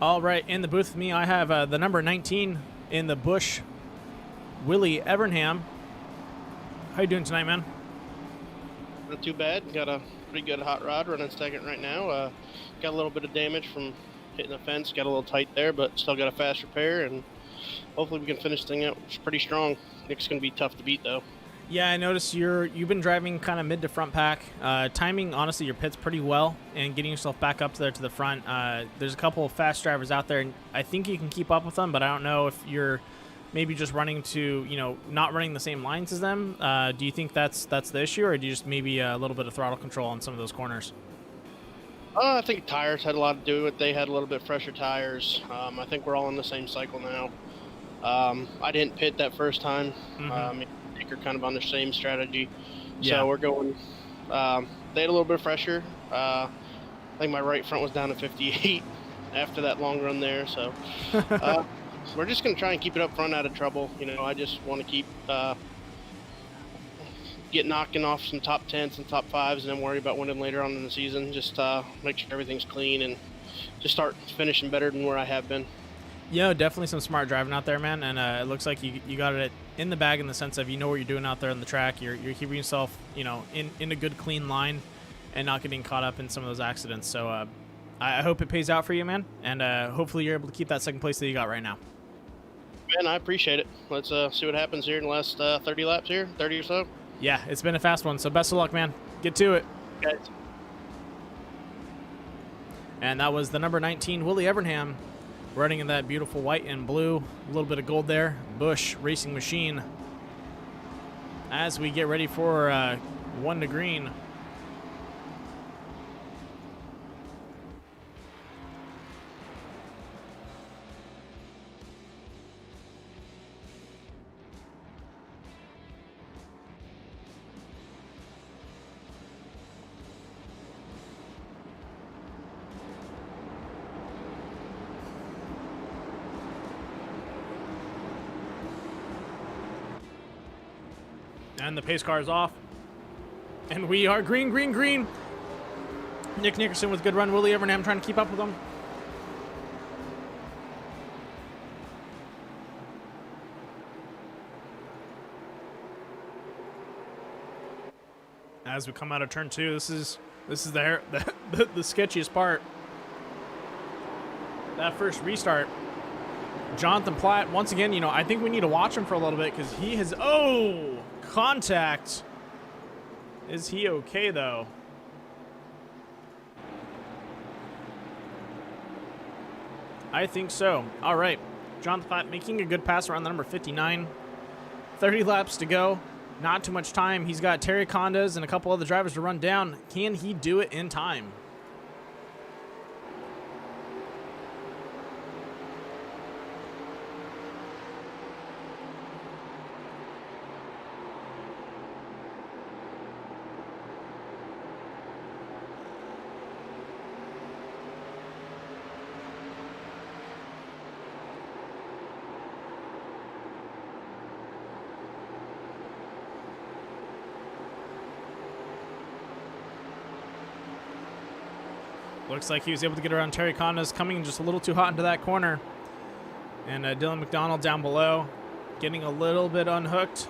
All right, in the booth with me, I have the number 19 in the bush, Willie Evernham. How you doing tonight, man? Not too bad. Got a pretty good hot rod running second right now. Got a little bit of damage from hitting the fence. Got a little tight there, but still got a fast repair, and hopefully we can finish the thing out pretty strong. Nick's going to be tough to beat, though. Yeah, I noticed you've been driving kind of mid to front pack. Timing, honestly, your pits pretty well, and getting yourself back up there to the front. There's a couple of fast drivers out there, and I think you can keep up with them, but I don't know if you're maybe just running to, not running the same lines as them. Do you think that's the issue, or do you just maybe a little bit of throttle control on some of those corners? I think tires had a lot to do with it. They had a little bit fresher tires. I think we're all in the same cycle now. I didn't pit that first time. Mm-hmm. I think we're kind of on the same strategy. Yeah. So we're going, they had a little bit fresher. I think my right front was down to 58 after that long run there. So we're just going to try and keep it up front out of trouble. I just want to keep knocking off some top 10s and top 5s and then worry about winning later on in the season. Just make sure everything's clean and just start finishing better than where I have been. Yeah, definitely some smart driving out there, man. And it looks like you got it in the bag in the sense of what you're doing out there on the track. You're keeping yourself, in a good, clean line and not getting caught up in some of those accidents. So I hope it pays out for you, man. And hopefully you're able to keep that second place that you got right now. Man, I appreciate it. Let's see what happens here in the last 30 laps here, 30 or so. Yeah, it's been a fast one. So best of luck, man. Get to it. Okay. And that was the number 19, Willie Evernham, running in that beautiful white and blue. A little bit of gold there. Bush Racing Machine. As we get ready for 1 to green. And the pace car is off. And we are green, green, green. Nick Nickerson with good run. Willie Evernham trying to keep up with them. As we come out of turn 2, this is the sketchiest part. That first restart. Jonathan Platt, once again, I think we need to watch him for a little bit because he has, contact. Is he okay, though? I think so. All right. Jonathan Platt making a good pass around the number 59. 30 laps to go. Not too much time. He's got Terry Condas and a couple other drivers to run down. Can he do it in time? Looks like he was able to get around Terry Condas, coming just a little too hot into that corner. And Dylan McDonald down below, getting a little bit unhooked.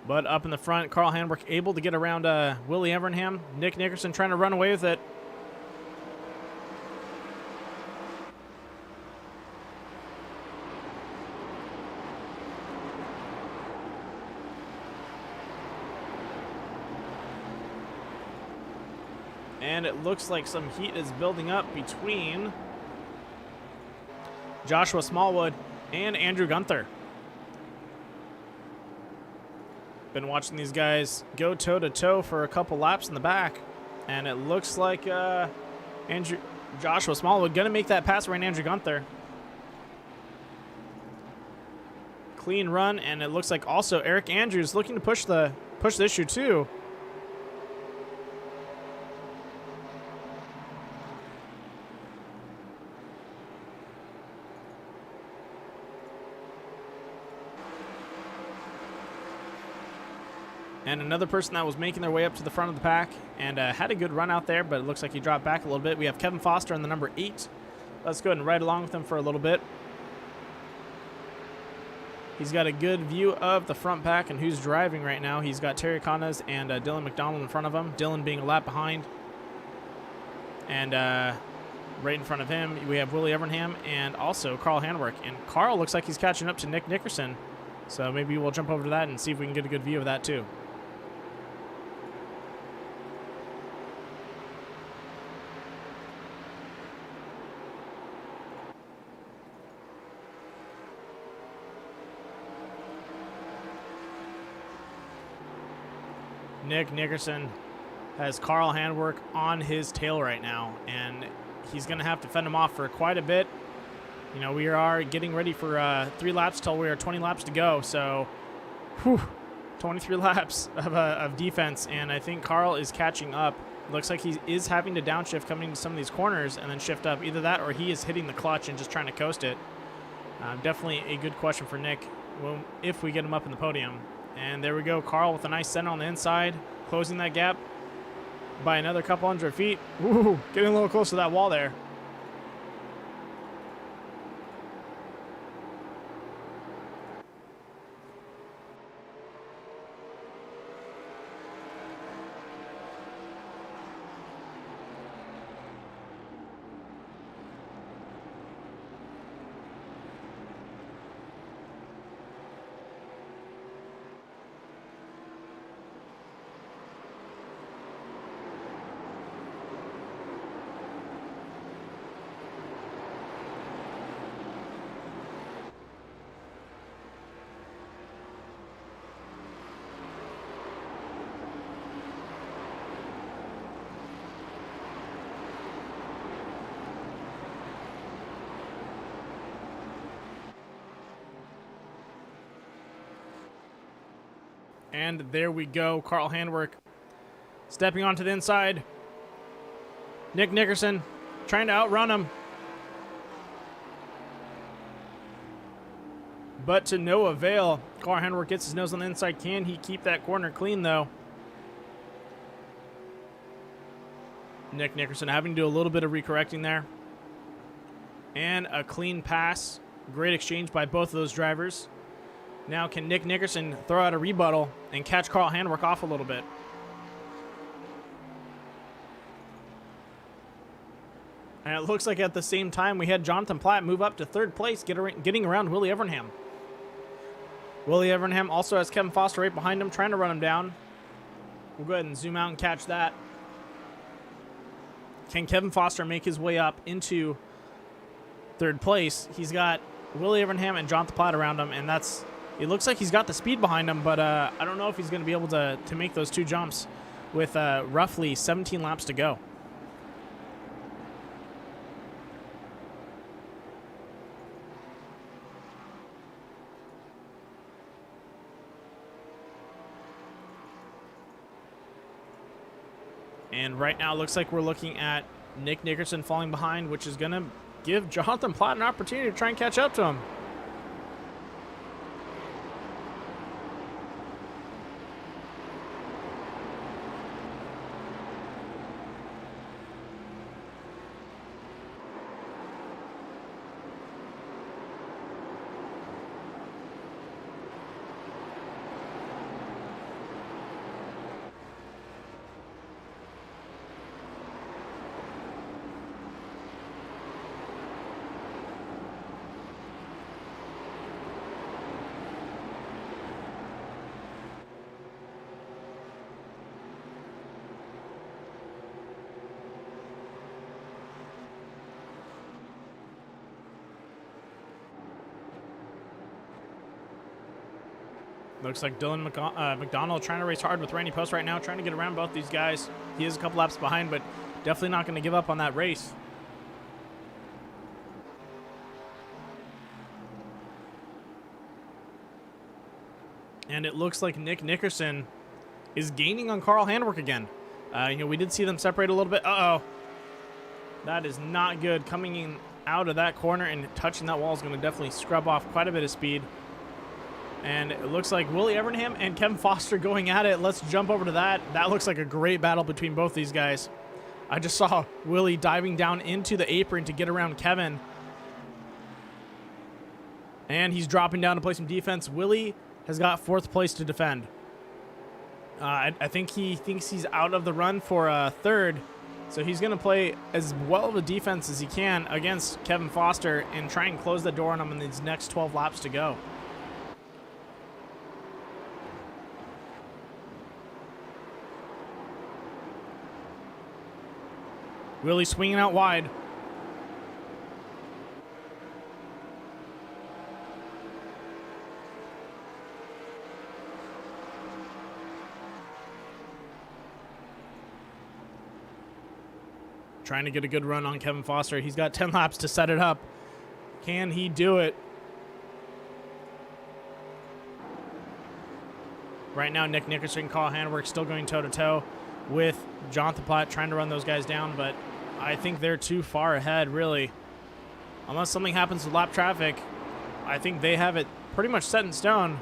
But up in the front, Carl Handwerk able to get around Willie Evernham. Nick Nickerson trying to run away with it. And it looks like some heat is building up between Joshua Smallwood and Andrew Gunther. Been watching these guys go toe-to-toe for a couple laps in the back. And it looks like Joshua Smallwood going to make that pass around Andrew Gunther. Clean run, and it looks like also Eric Andrews looking to push the issue too. And another person that was making their way up to the front of the pack and had a good run out there, but it looks like he dropped back a little bit. We have Kevin Foster in the number 8. Let's go ahead and ride along with him for a little bit. He's got a good view of the front pack and who's driving right now. He's got Terry Connas and Dylan McDonald in front of him. Dylan being a lap behind. And right in front of him, we have Willie Evernham and also Carl Handwerk. And Carl looks like he's catching up to Nick Nickerson. So maybe we'll jump over to that and see if we can get a good view of that too. Nick Nickerson has Carl Handwerk on his tail right now, and he's going to have to fend him off for quite a bit. You know, we are getting ready for 3 laps till we are 20 laps to go, so 23 laps of defense, and I think Carl is catching up. Looks like he is having to downshift coming into some of these corners and then shift up. Either that or he is hitting the clutch and just trying to coast it. Definitely a good question for Nick if we get him up in the podium. And there we go, Carl with a nice center on the inside, closing that gap by another couple hundred feet. Ooh, getting a little close to that wall there. And there we go, Carl Handwerk stepping onto the inside. Nick Nickerson trying to outrun him. But to no avail. Carl Handwerk gets his nose on the inside. Can he keep that corner clean, though? Nick Nickerson having to do a little bit of recorrecting there. And a clean pass. Great exchange by both of those drivers. Now can Nick Nickerson throw out a rebuttal and catch Carl Handwerk off a little bit? And it looks like at the same time we had Jonathan Platt move up to 3rd place, getting around Willie Evernham. Willie Evernham also has Kevin Foster right behind him, trying to run him down. We'll go ahead and zoom out and catch that. Can Kevin Foster make his way up into 3rd place? He's got Willie Evernham and Jonathan Platt around him, and it looks like he's got the speed behind him, but I don't know if he's going to be able to make those 2 jumps with roughly 17 laps to go. And right now it looks like we're looking at Nick Nickerson falling behind, which is going to give Jonathan Platt an opportunity to try and catch up to him. Looks like Dylan McDonald trying to race hard with Randy Post right now, trying to get around both these guys. He is a couple laps behind, but definitely not going to give up on that race. And it looks like Nick Nickerson is gaining on Carl Handwerk again. We did see them separate a little bit. Uh-oh. That is not good. Coming in out of that corner and touching that wall is going to definitely scrub off quite a bit of speed. And it looks like Willie Evernham and Kevin Foster going at it. Let's jump over to that. That looks like a great battle between both these guys. I just saw Willie diving down into the apron to get around Kevin. And he's dropping down to play some defense. Willie has got 4th place to defend. I think he thinks he's out of the run for 3rd. So he's going to play as well of a defense as he can against Kevin Foster and try and close the door on him in these next 12 laps to go. Willie swinging out wide. Trying to get a good run on Kevin Foster. He's got 10 laps to set it up. Can he do it? Right now, Nick Nickerson and Carl Handwerk still going toe-to-toe with Jonathan Platt, trying to run those guys down, but I think they're too far ahead, really. Unless something happens with lap traffic, I think they have it pretty much set in stone.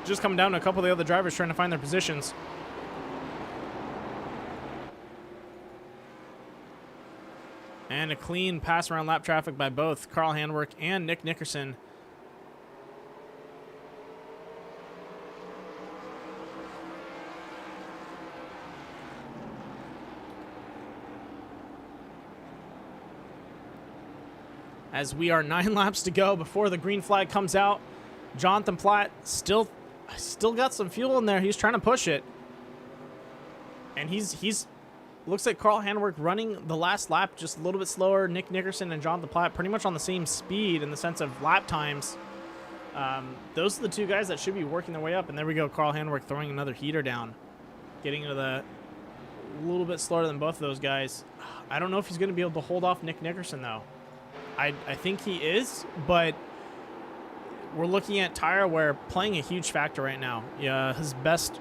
Just coming down to a couple of the other drivers trying to find their positions. And a clean pass around lap traffic by both Carl Handwerk and Nick Nickerson. As we are 9 laps to go before the green flag comes out, Jonathan Platt still got some fuel in there. He's trying to push it. And he's looks like Carl Handwerk running the last lap just a little bit slower. Nick Nickerson and Jonathan Platt pretty much on the same speed in the sense of lap times. Those are the 2 guys that should be working their way up. And there we go, Carl Handwerk throwing another heater down. Getting into the a little bit slower than both of those guys. I don't know if he's going to be able to hold off Nick Nickerson, though. I think he is, but we're looking at tire wear playing a huge factor right now. Yeah, his last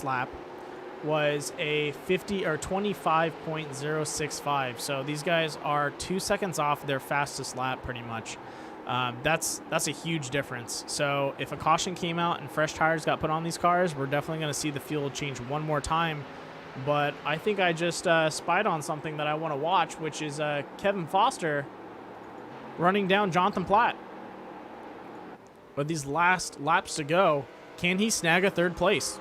lap was a 25.065. So these guys are 2 seconds off their fastest lap, pretty much. That's a huge difference. So if a caution came out and fresh tires got put on these cars, we're definitely going to see the fuel change one more time. But I think I just spied on something that I want to watch, which is Kevin Foster running down Jonathan Platt. With these last laps to go, can he snag a 3rd place?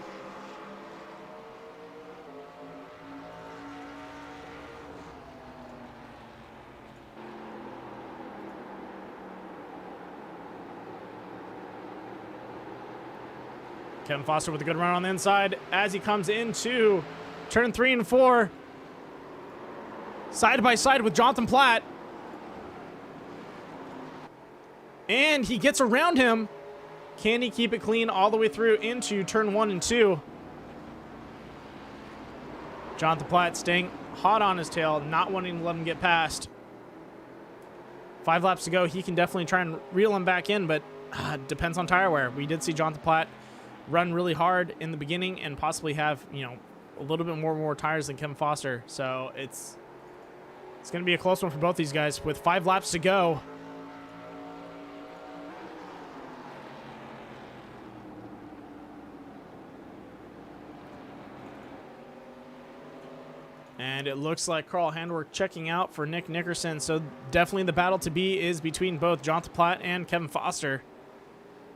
Kevin Foster with a good run on the inside as he comes into turn 3 and 4. Side by side with Jonathan Platt. And he gets around him. Can he keep it clean all the way through into turn 1 and 2? Jonathan Platt staying hot on his tail, not wanting to let him get past. 5 laps to go. He can definitely try and reel him back in, but depends on tire wear. We did see Jonathan Platt run really hard in the beginning and possibly have, a little bit more tires than Kevin Foster. So it's going to be a close one for both these guys with 5 laps to go. And it looks like Carl Handwerk checking out for Nick Nickerson. So definitely the battle to be is between both Jonathan Platt and Kevin Foster.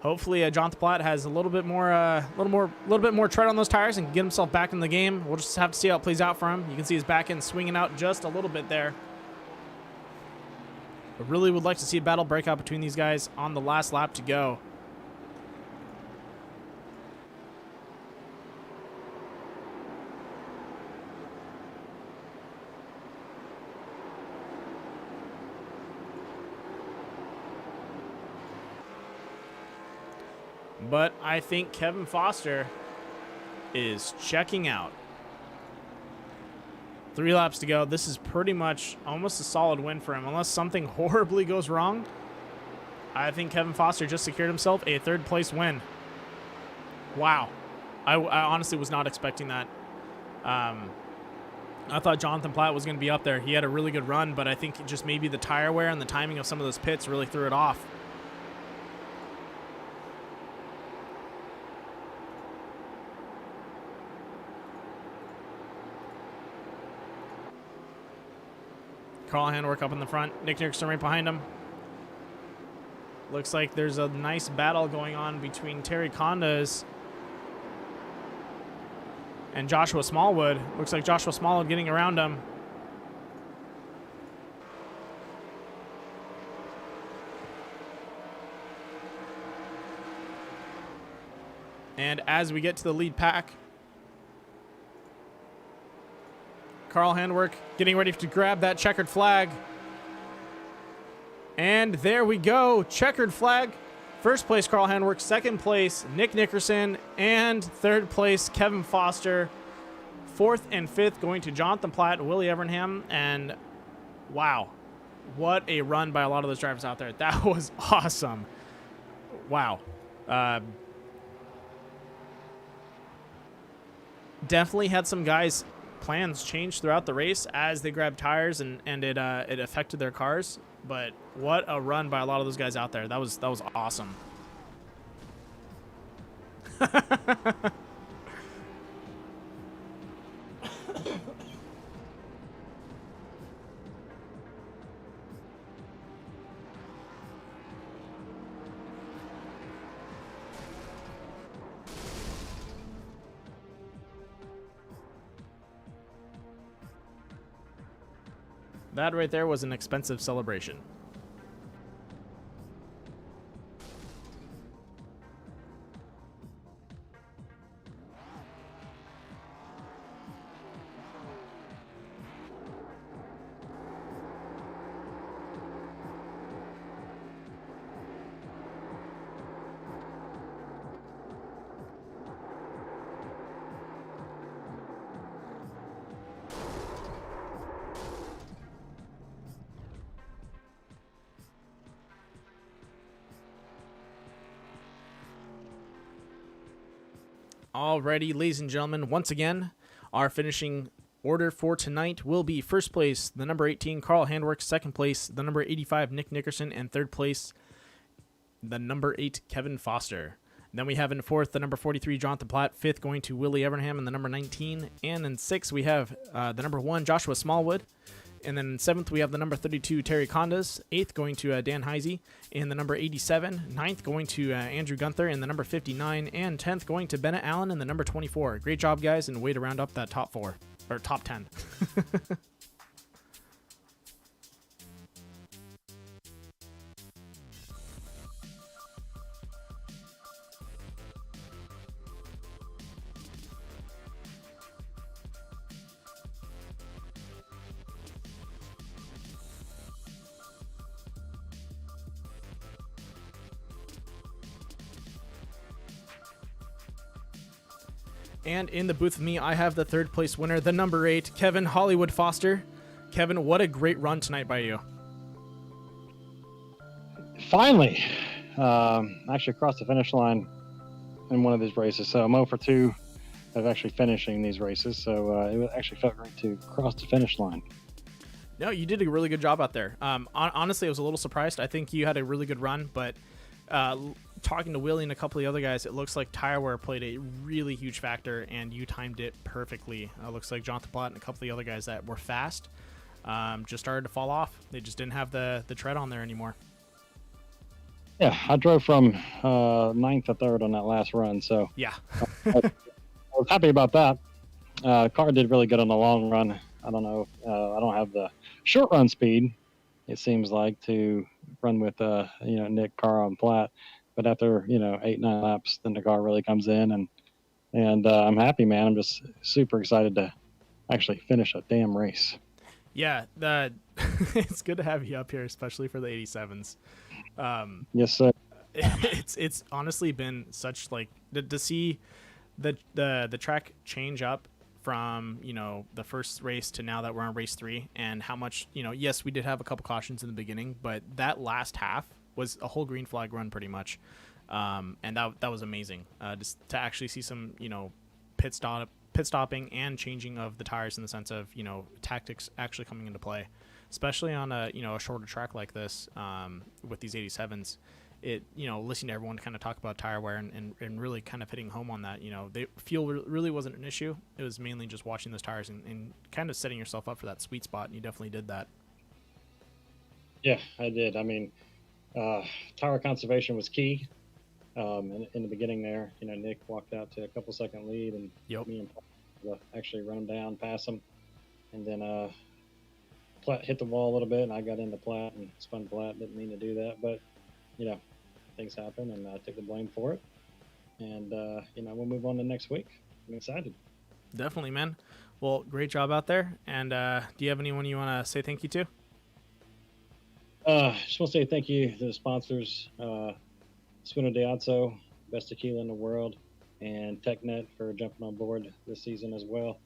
Hopefully, Jonathan Platt has a little bit more tread on those tires and get himself back in the game. We'll just have to see how it plays out for him. You can see his back end swinging out just a little bit there. I really would like to see a battle break out between these guys on the last lap to go. But I think Kevin Foster is checking out. 3 laps to go. This is pretty much almost a solid win for him. Unless something horribly goes wrong, I think Kevin Foster just secured himself a 3rd place win. Wow. I honestly was not expecting that. I thought Jonathan Platt was going to be up there. He had a really good run, but I think just maybe the tire wear and the timing of some of those pits really threw it off. Carl Handwerk up in the front. Nick Nickerson right behind him. Looks like there's a nice battle going on between Terry Condas and Joshua Smallwood. Looks like Joshua Smallwood getting around him. And as we get to the lead pack, Carl Handwerk getting ready to grab that checkered flag. And there we go. Checkered flag. First place, Carl Handwerk. Second place, Nick Nickerson. And third place, Kevin Foster. Fourth and fifth going to Jonathan Platt and Willie Evernham. And wow, what a run by a lot of those drivers out there. That was awesome. Wow. Definitely had some guys' plans change throughout the race as they grabbed tires and it affected their cars. But what a run by a lot of those guys out there. That was awesome. That right there was an expensive celebration. Alrighty, ladies and gentlemen, once again, our finishing order for tonight will be first place, the number 18, Carl Handwerk, second place, the number 85, Nick Nickerson, and third place, the number 8, Kevin Foster. Then we have in fourth, the number 43, Jonathan Platt, fifth going to Willie Evernham, and the number 19, and in sixth, we have the number 1, Joshua Smallwood. And then in seventh, we have the number 32, Terry Condas. Eighth, going to Dan Heisey. And the number 87. Ninth, going to Andrew Gunther. And the number 59. And 10th, going to Bennett Allen. And the number 24. Great job, guys. And way to round up that top 4. Or top 10. And in the booth with me, I have the third place winner, the number 8, Kevin Hollywood Foster. Kevin, what a great run tonight by you. Finally, actually crossed the finish line in one of these races. So I'm 0 for 2 of actually finishing these races. So it actually felt great to cross the finish line. No, you did a really good job out there. Honestly, I was a little surprised. I think you had a really good run, but talking to Willie and a couple of the other guys, it looks like tire wear played a really huge factor, and you timed it perfectly. It looks like Jonathan Platt and a couple of the other guys that were fast just started to fall off. They just didn't have the tread on there anymore. Yeah, I drove from 9th to 3rd on that last run, so yeah. I was happy about that. Car did really good on the long run. I don't know. I don't have the short run speed, it seems like, to run with Nick, Carl, and Platt. But after 8-9 laps, then the car really comes in, and I'm happy, man. I'm just super excited to actually finish a damn race. Yeah, it's good to have you up here, especially for the 87s. Yes, sir. It's honestly been such to see the track change up from the first race to now that we're on race 3, and how much yes, we did have a couple cautions in the beginning, but that last half was a whole green flag run pretty much, and that was amazing. Just to actually see some pit stopping and changing of the tires in the sense of tactics actually coming into play, especially on a shorter track like this with these 87s. It listening to everyone kind of talk about tire wear and really kind of hitting home on that. They fuel really wasn't an issue. It was mainly just watching those tires and kind of setting yourself up for that sweet spot, and you definitely did that. Yeah, I did. I mean, tire conservation was key. In the beginning there, Nick walked out to a couple second lead, and Yep. me and Paul actually run him down, pass him, and then Platt hit the wall a little bit, and I got into Platt and spun Platt. Didn't mean to do that, but things happen, and I took the blame for it. And we'll move on to next week. I'm excited. Definitely, man. Well, great job out there. And do you have anyone you want to say thank you to? Just want to say thank you to the sponsors, Spino Diazzo, best tequila in the world, and TechNet for jumping on board this season as well.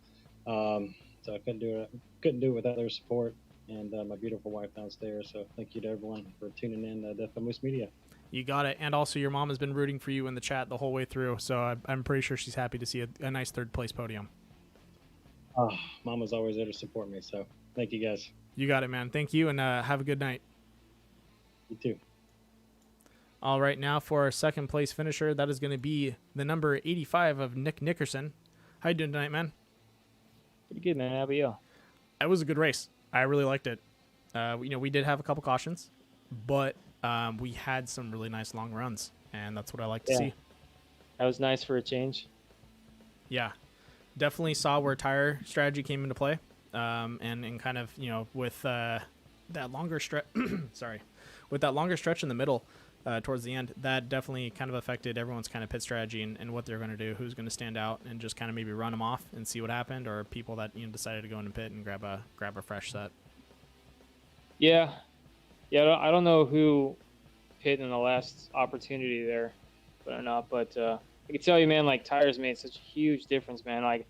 So I couldn't do it without their support, and my beautiful wife downstairs. So thank you to everyone for tuning in to Death by Moose Media. You got it. And also, your mom has been rooting for you in the chat the whole way through, so I'm pretty sure she's happy to see a nice third-place podium. Mama's always there to support me, so thank you guys. You got it, man. Thank you, and have a good night. You too. All right, now for our second-place finisher, that is going to be the number 85 of Nick Nickerson. How you doing tonight, man? Pretty good, man. How about you? It was a good race. I really liked it. We did have a couple cautions, but we had some really nice long runs, and that's what I like to see. That was nice for a change. Yeah, definitely saw where tire strategy came into play, and kind of with that longer stretch. Sorry, with that longer stretch in the middle towards the end, that definitely kind of affected everyone's kind of pit strategy and what they're going to do, who's going to stand out, and just kind of maybe run them off and see what happened, or people that decided to go into pit and grab a fresh set. Yeah. I don't know who hit in the last opportunity there, but I can tell you, man, like tires made such a huge difference, man. Like,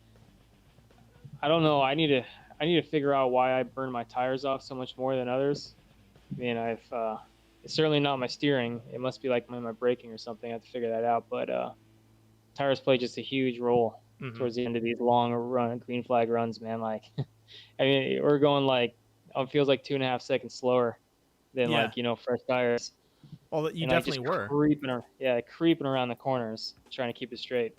I don't know. I need to figure out why I burn my tires off so much more than others. I mean, it's certainly not my steering. It must be like my braking or something. I have to figure that out. But tires play just a huge role towards the end of these long green flag runs, man. Like, I mean, we're going like it feels like 2.5 seconds slower than fresh tires. Well, you definitely were creeping around the corners, trying to keep it straight.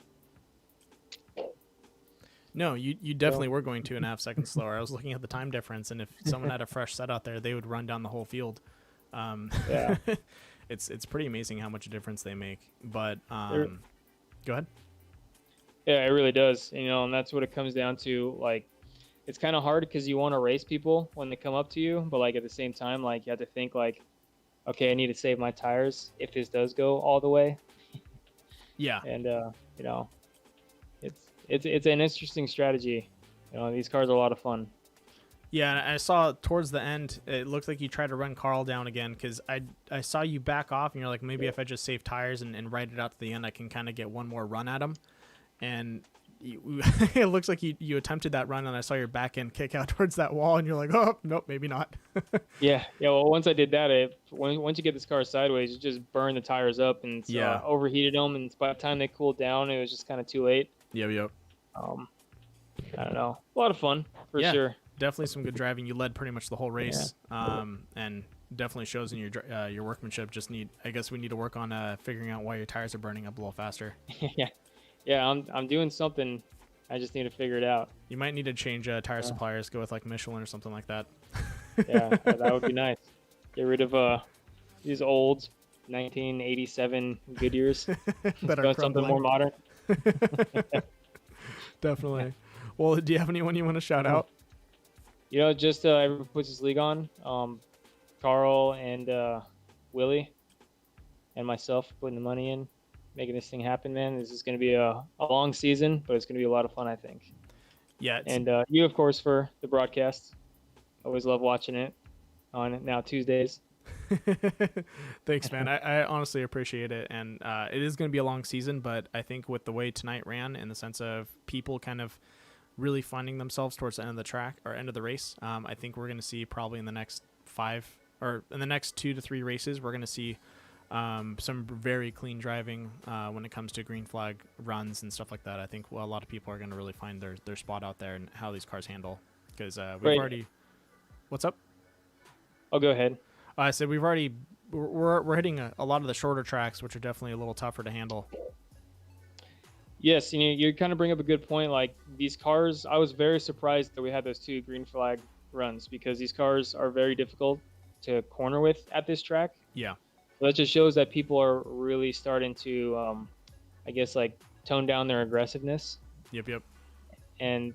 No, you definitely were going 2.5 seconds slower. I was looking at the time difference, and if someone had a fresh set out there, they would run down the whole field. It's pretty amazing how much difference they make. But go ahead. Yeah, it really does. And that's what it comes down to. Like, it's kind of hard because you want to race people when they come up to you, but like at the same time, like you have to think like, okay, I need to save my tires if this does go all the way. Yeah. And it's an interesting strategy. These cars are a lot of fun. Yeah, and I saw towards the end, it looked like you tried to run Carl down again, because I saw you back off, and you're like, maybe if I just save tires and ride it out to the end, I can kind of get one more run at him. And it looks like you attempted that run, and I saw your back end kick out towards that wall, and you're like, oh, nope, maybe not. Yeah. Well, once I did that, once you get this car sideways, you just burn the tires up and overheated them, and by the time they cooled down, it was just kind of too late. Yep. I don't know. A lot of fun, for sure. Definitely some good driving. You led pretty much the whole race, and definitely shows in your workmanship. I guess we need to work on figuring out why your tires are burning up a little faster. Yeah, I'm doing something. I just need to figure it out. You might need to change tire suppliers. Go with like Michelin or something like that. Yeah, that would be nice. Get rid of these old 1987 Goodyears. That are something more modern. Definitely. Well, do you have anyone you want to shout out? Just everyone puts his league on. Carl and Willie and myself putting the money in, making this thing happen, man. This is going to be a long season, but it's going to be a lot of fun, I think. Yeah. And you, of course, for the broadcast. Always love watching it on now Tuesdays. Thanks, man. I honestly appreciate it. And it is going to be a long season, but I think with the way tonight ran, in the sense of people kind of really finding themselves towards the end of the track or end of the race, I think we're going to see probably in the next 2 to 3 races, we're going to see some very clean driving when it comes to green flag runs and stuff like that. I think a lot of people are going to really find their spot out there and how these cars handle, because we've already. What's up? Oh, go ahead. I said we're hitting a lot of the shorter tracks, which are definitely a little tougher to handle. Yes, you kind of bring up a good point. Like these cars, I was very surprised that we had those 2 green flag runs, because these cars are very difficult to corner with at this track. Yeah. So that just shows that people are really starting to, I guess, like tone down their aggressiveness. Yep. And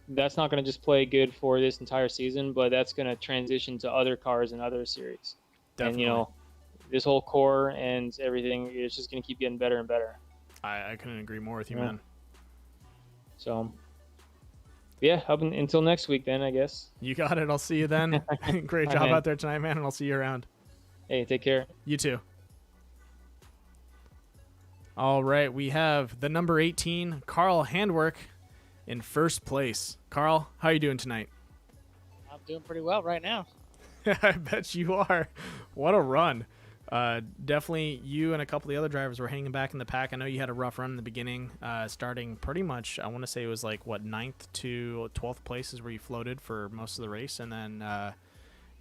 that's not going to just play good for this entire season, but that's going to transition to other cars and other series. Definitely. And this whole core and everything is just going to keep getting better and better. I couldn't agree more with you, man. So yeah, until next week then, I guess. You got it. I'll see you then. Great job out there tonight, man, and I'll see you around. Hey, take care. You too. All right, we have the number 18, Carl Handwerk, in first place. Carl, how are you doing tonight? I'm doing pretty well right now. I bet you are. What a run. Definitely you and a couple of the other drivers were hanging back in the pack. I know you had a rough run in the beginning, starting pretty much, I want to say it was like, 9th to 12th places where you floated for most of the race, and then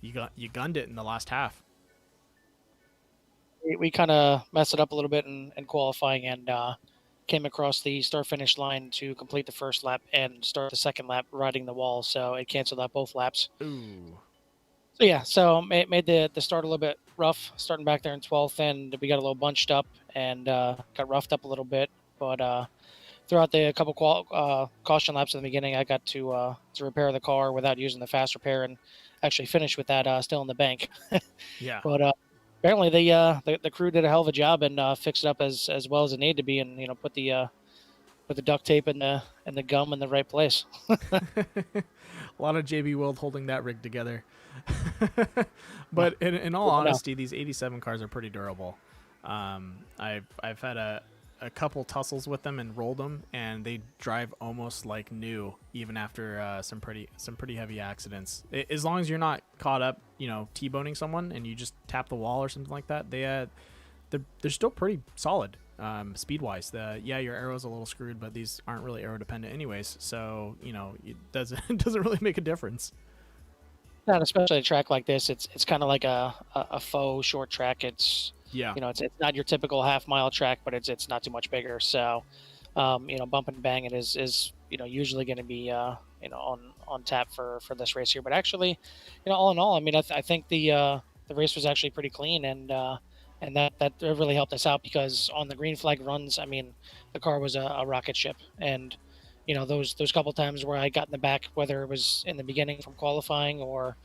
you gunned it in the last half. We kind of messed it up a little bit in qualifying and came across the start-finish line to complete the first lap and start the second lap riding the wall, so it canceled out both laps. Ooh. So yeah, it made the start a little bit rough, starting back there in 12th, and we got a little bunched up and got roughed up a little bit. But throughout the couple caution laps in the beginning, I got to repair the car without using the fast repair and actually finish with that still in the bank. Yeah. But apparently the crew did a hell of a job and fixed it up as well as it needed to be, and put the duct tape and the gum in the right place. A lot of JB Wild holding that rig together. But in all honesty, these 87 cars are pretty durable. I've had a couple tussles with them and rolled them, and they drive almost like new, even after some pretty heavy accidents. As long as you're not caught up, T-boning someone and you just tap the wall or something like that, they're still pretty solid. Speed wise, your arrow's a little screwed, but these aren't really aero dependent anyways, so it doesn't really make a difference. Not especially a track like this. It's kind of like a faux short track. It's it's not your typical half-mile track, but it's not too much bigger. So bump and bang it is usually going to be on tap for this race here. But actually, all in all, I mean, I think the race was actually pretty clean, and that really helped us out, because on the green flag runs, I mean, the car was a rocket ship, and those couple times where I got in the back, whether it was in the beginning from qualifying or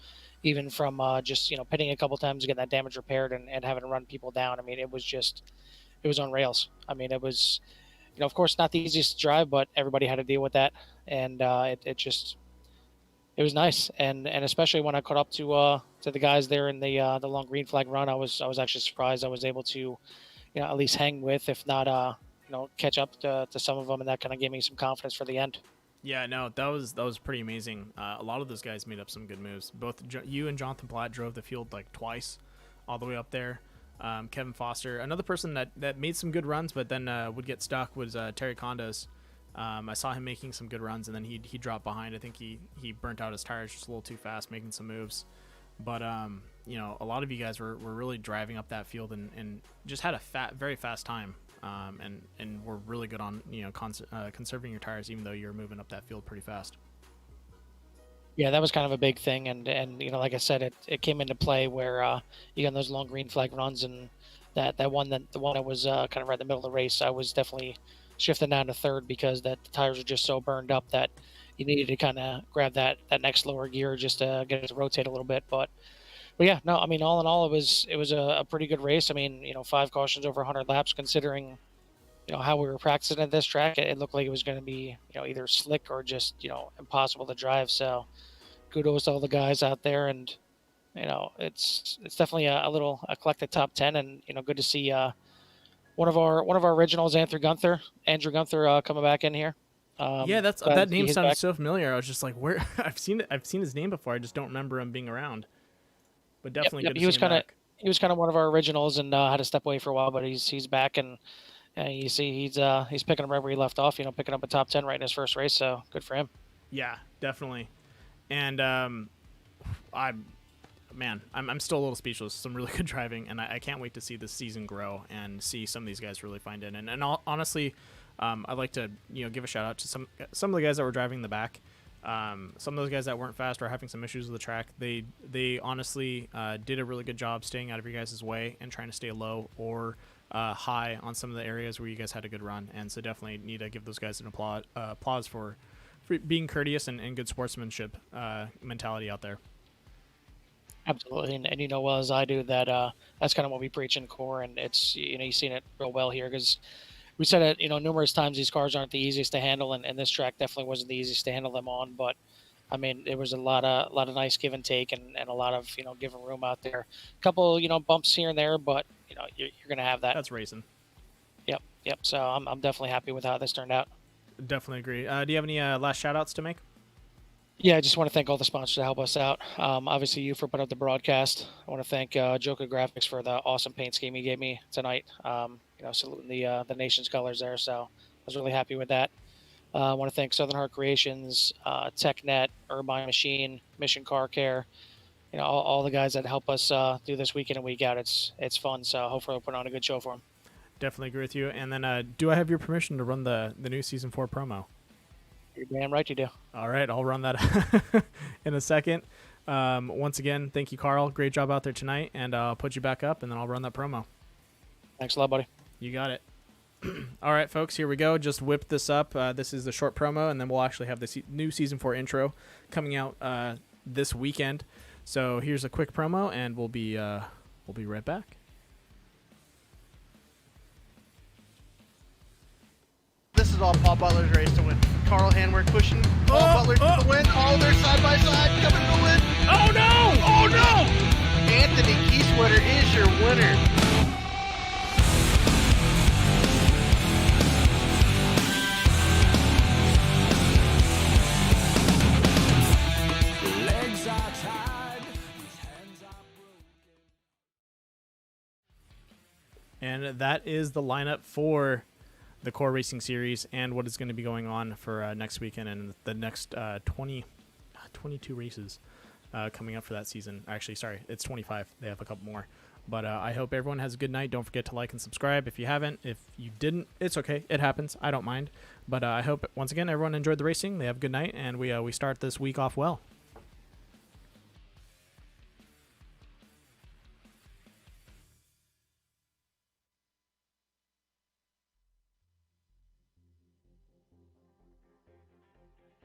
even from just pitting a couple times to get that damage repaired and having to run people down. I mean, it was on rails. I mean, it was of course not the easiest to drive, but everybody had to deal with that, and it was nice. And especially when I caught up to the guys there in the long green flag run, I was actually surprised I was able to at least hang with, if not catch up to some of them, and that kind of gave me some confidence for the end. Yeah, no, that was pretty amazing. A lot of those guys made up some good moves. Both you and Jonathan Platt drove the field like twice, all the way up there. Kevin Foster, another person that made some good runs, but then would get stuck, was Terry Condos. I saw him making some good runs, and then he dropped behind. I think he burnt out his tires just a little too fast, making some moves. But a lot of you guys were really driving up that field and just had a very fast time. And we're really good on conserving your tires, even though you're moving up that field pretty fast. Yeah, that was kind of a big thing, and like I said, it came into play where you got those long green flag runs, and the one that was kind of right in the middle of the race, I was definitely shifting down to third, because the tires were just so burned up that you needed to kind of grab that next lower gear just to get it to rotate a little bit. But yeah, no, I mean, all in all, it was a pretty good race. I mean, 5 cautions over 100 laps, considering how we were practicing at this track. It looked like it was going to be either slick or just impossible to drive. So kudos to all the guys out there, and it's definitely a little eclectic top 10, and good to see one of our originals, Andrew Gunther coming back in here. Yeah, that name sounded so familiar. I was just like, where? I've seen his name before. I just don't remember him being around. But definitely good to see him back. He was kind of one of our originals and had to step away for a while, but he's back, and you see he's picking up right where he left off. Picking up a top 10 right in his first race. So good for him. Yeah, definitely. And I'm still a little speechless. Some really good driving, and I can't wait to see this season grow and see some of these guys really find it. And honestly, I'd like to give a shout out to some of the guys that were driving in the back. Some of those guys that weren't fast or having some issues with the track, they honestly did a really good job staying out of your guys' way and trying to stay low or high on some of the areas where you guys had a good run. And so definitely need to give those guys an applause for being courteous and good sportsmanship mentality out there. Absolutely, and you know well as I do that that's kind of what we preach in core, and it's you've seen it real well here because we said it numerous times. These cars aren't the easiest to handle, and this track definitely wasn't the easiest to handle them on. But I mean, there was a lot of nice give and take, and a lot of giving room out there. A couple bumps here and there, but you're gonna have that. That's racing. Yep. So I'm definitely happy with how this turned out. Definitely agree. Do you have any last shout outs to make? Yeah, I just want to thank all the sponsors that help us out. Obviously, you for putting up the broadcast. I want to thank Joka Graphics for the awesome paint scheme he gave me tonight. Saluting the nation's colors there. So I was really happy with that. I want to thank Southern Heart Creations, TechNet, Urbine Machine, Mission Car Care. All the guys that help us do this week in and week out. It's fun. So hopefully we'll put on a good show for them. Definitely agree with you. And then, do I have your permission to run the new Season 4 promo? You're damn right you do. All right, I'll run that in a second. Once again, thank you, Carl. Great job out there tonight, and I'll put you back up, and then I'll run that promo. Thanks a lot, buddy. You got it. All right, folks, here we go. Just whip this up. This is the short promo, and then we'll actually have the new Season 4 intro coming out this weekend. So here's a quick promo, and we'll be right back. This is all Paul Butler's race to win. Carl Handwerk pushing Paul Butler to the win. Oh, they're side by side coming to win. Oh no! Oh no! Anthony Kieswetter is your winner. Legs are tied, hands are broken. And that is the lineup for the Core Racing Series and what is going to be going on for next weekend and the next 22 races coming up for that season. Actually, sorry, it's 25. They have a couple more. But I hope everyone has a good night. Don't forget to like and subscribe if you haven't. If you didn't, it's okay. It happens. I don't mind. But I hope, once again, everyone enjoyed the racing. They have a good night, and we start this week off well.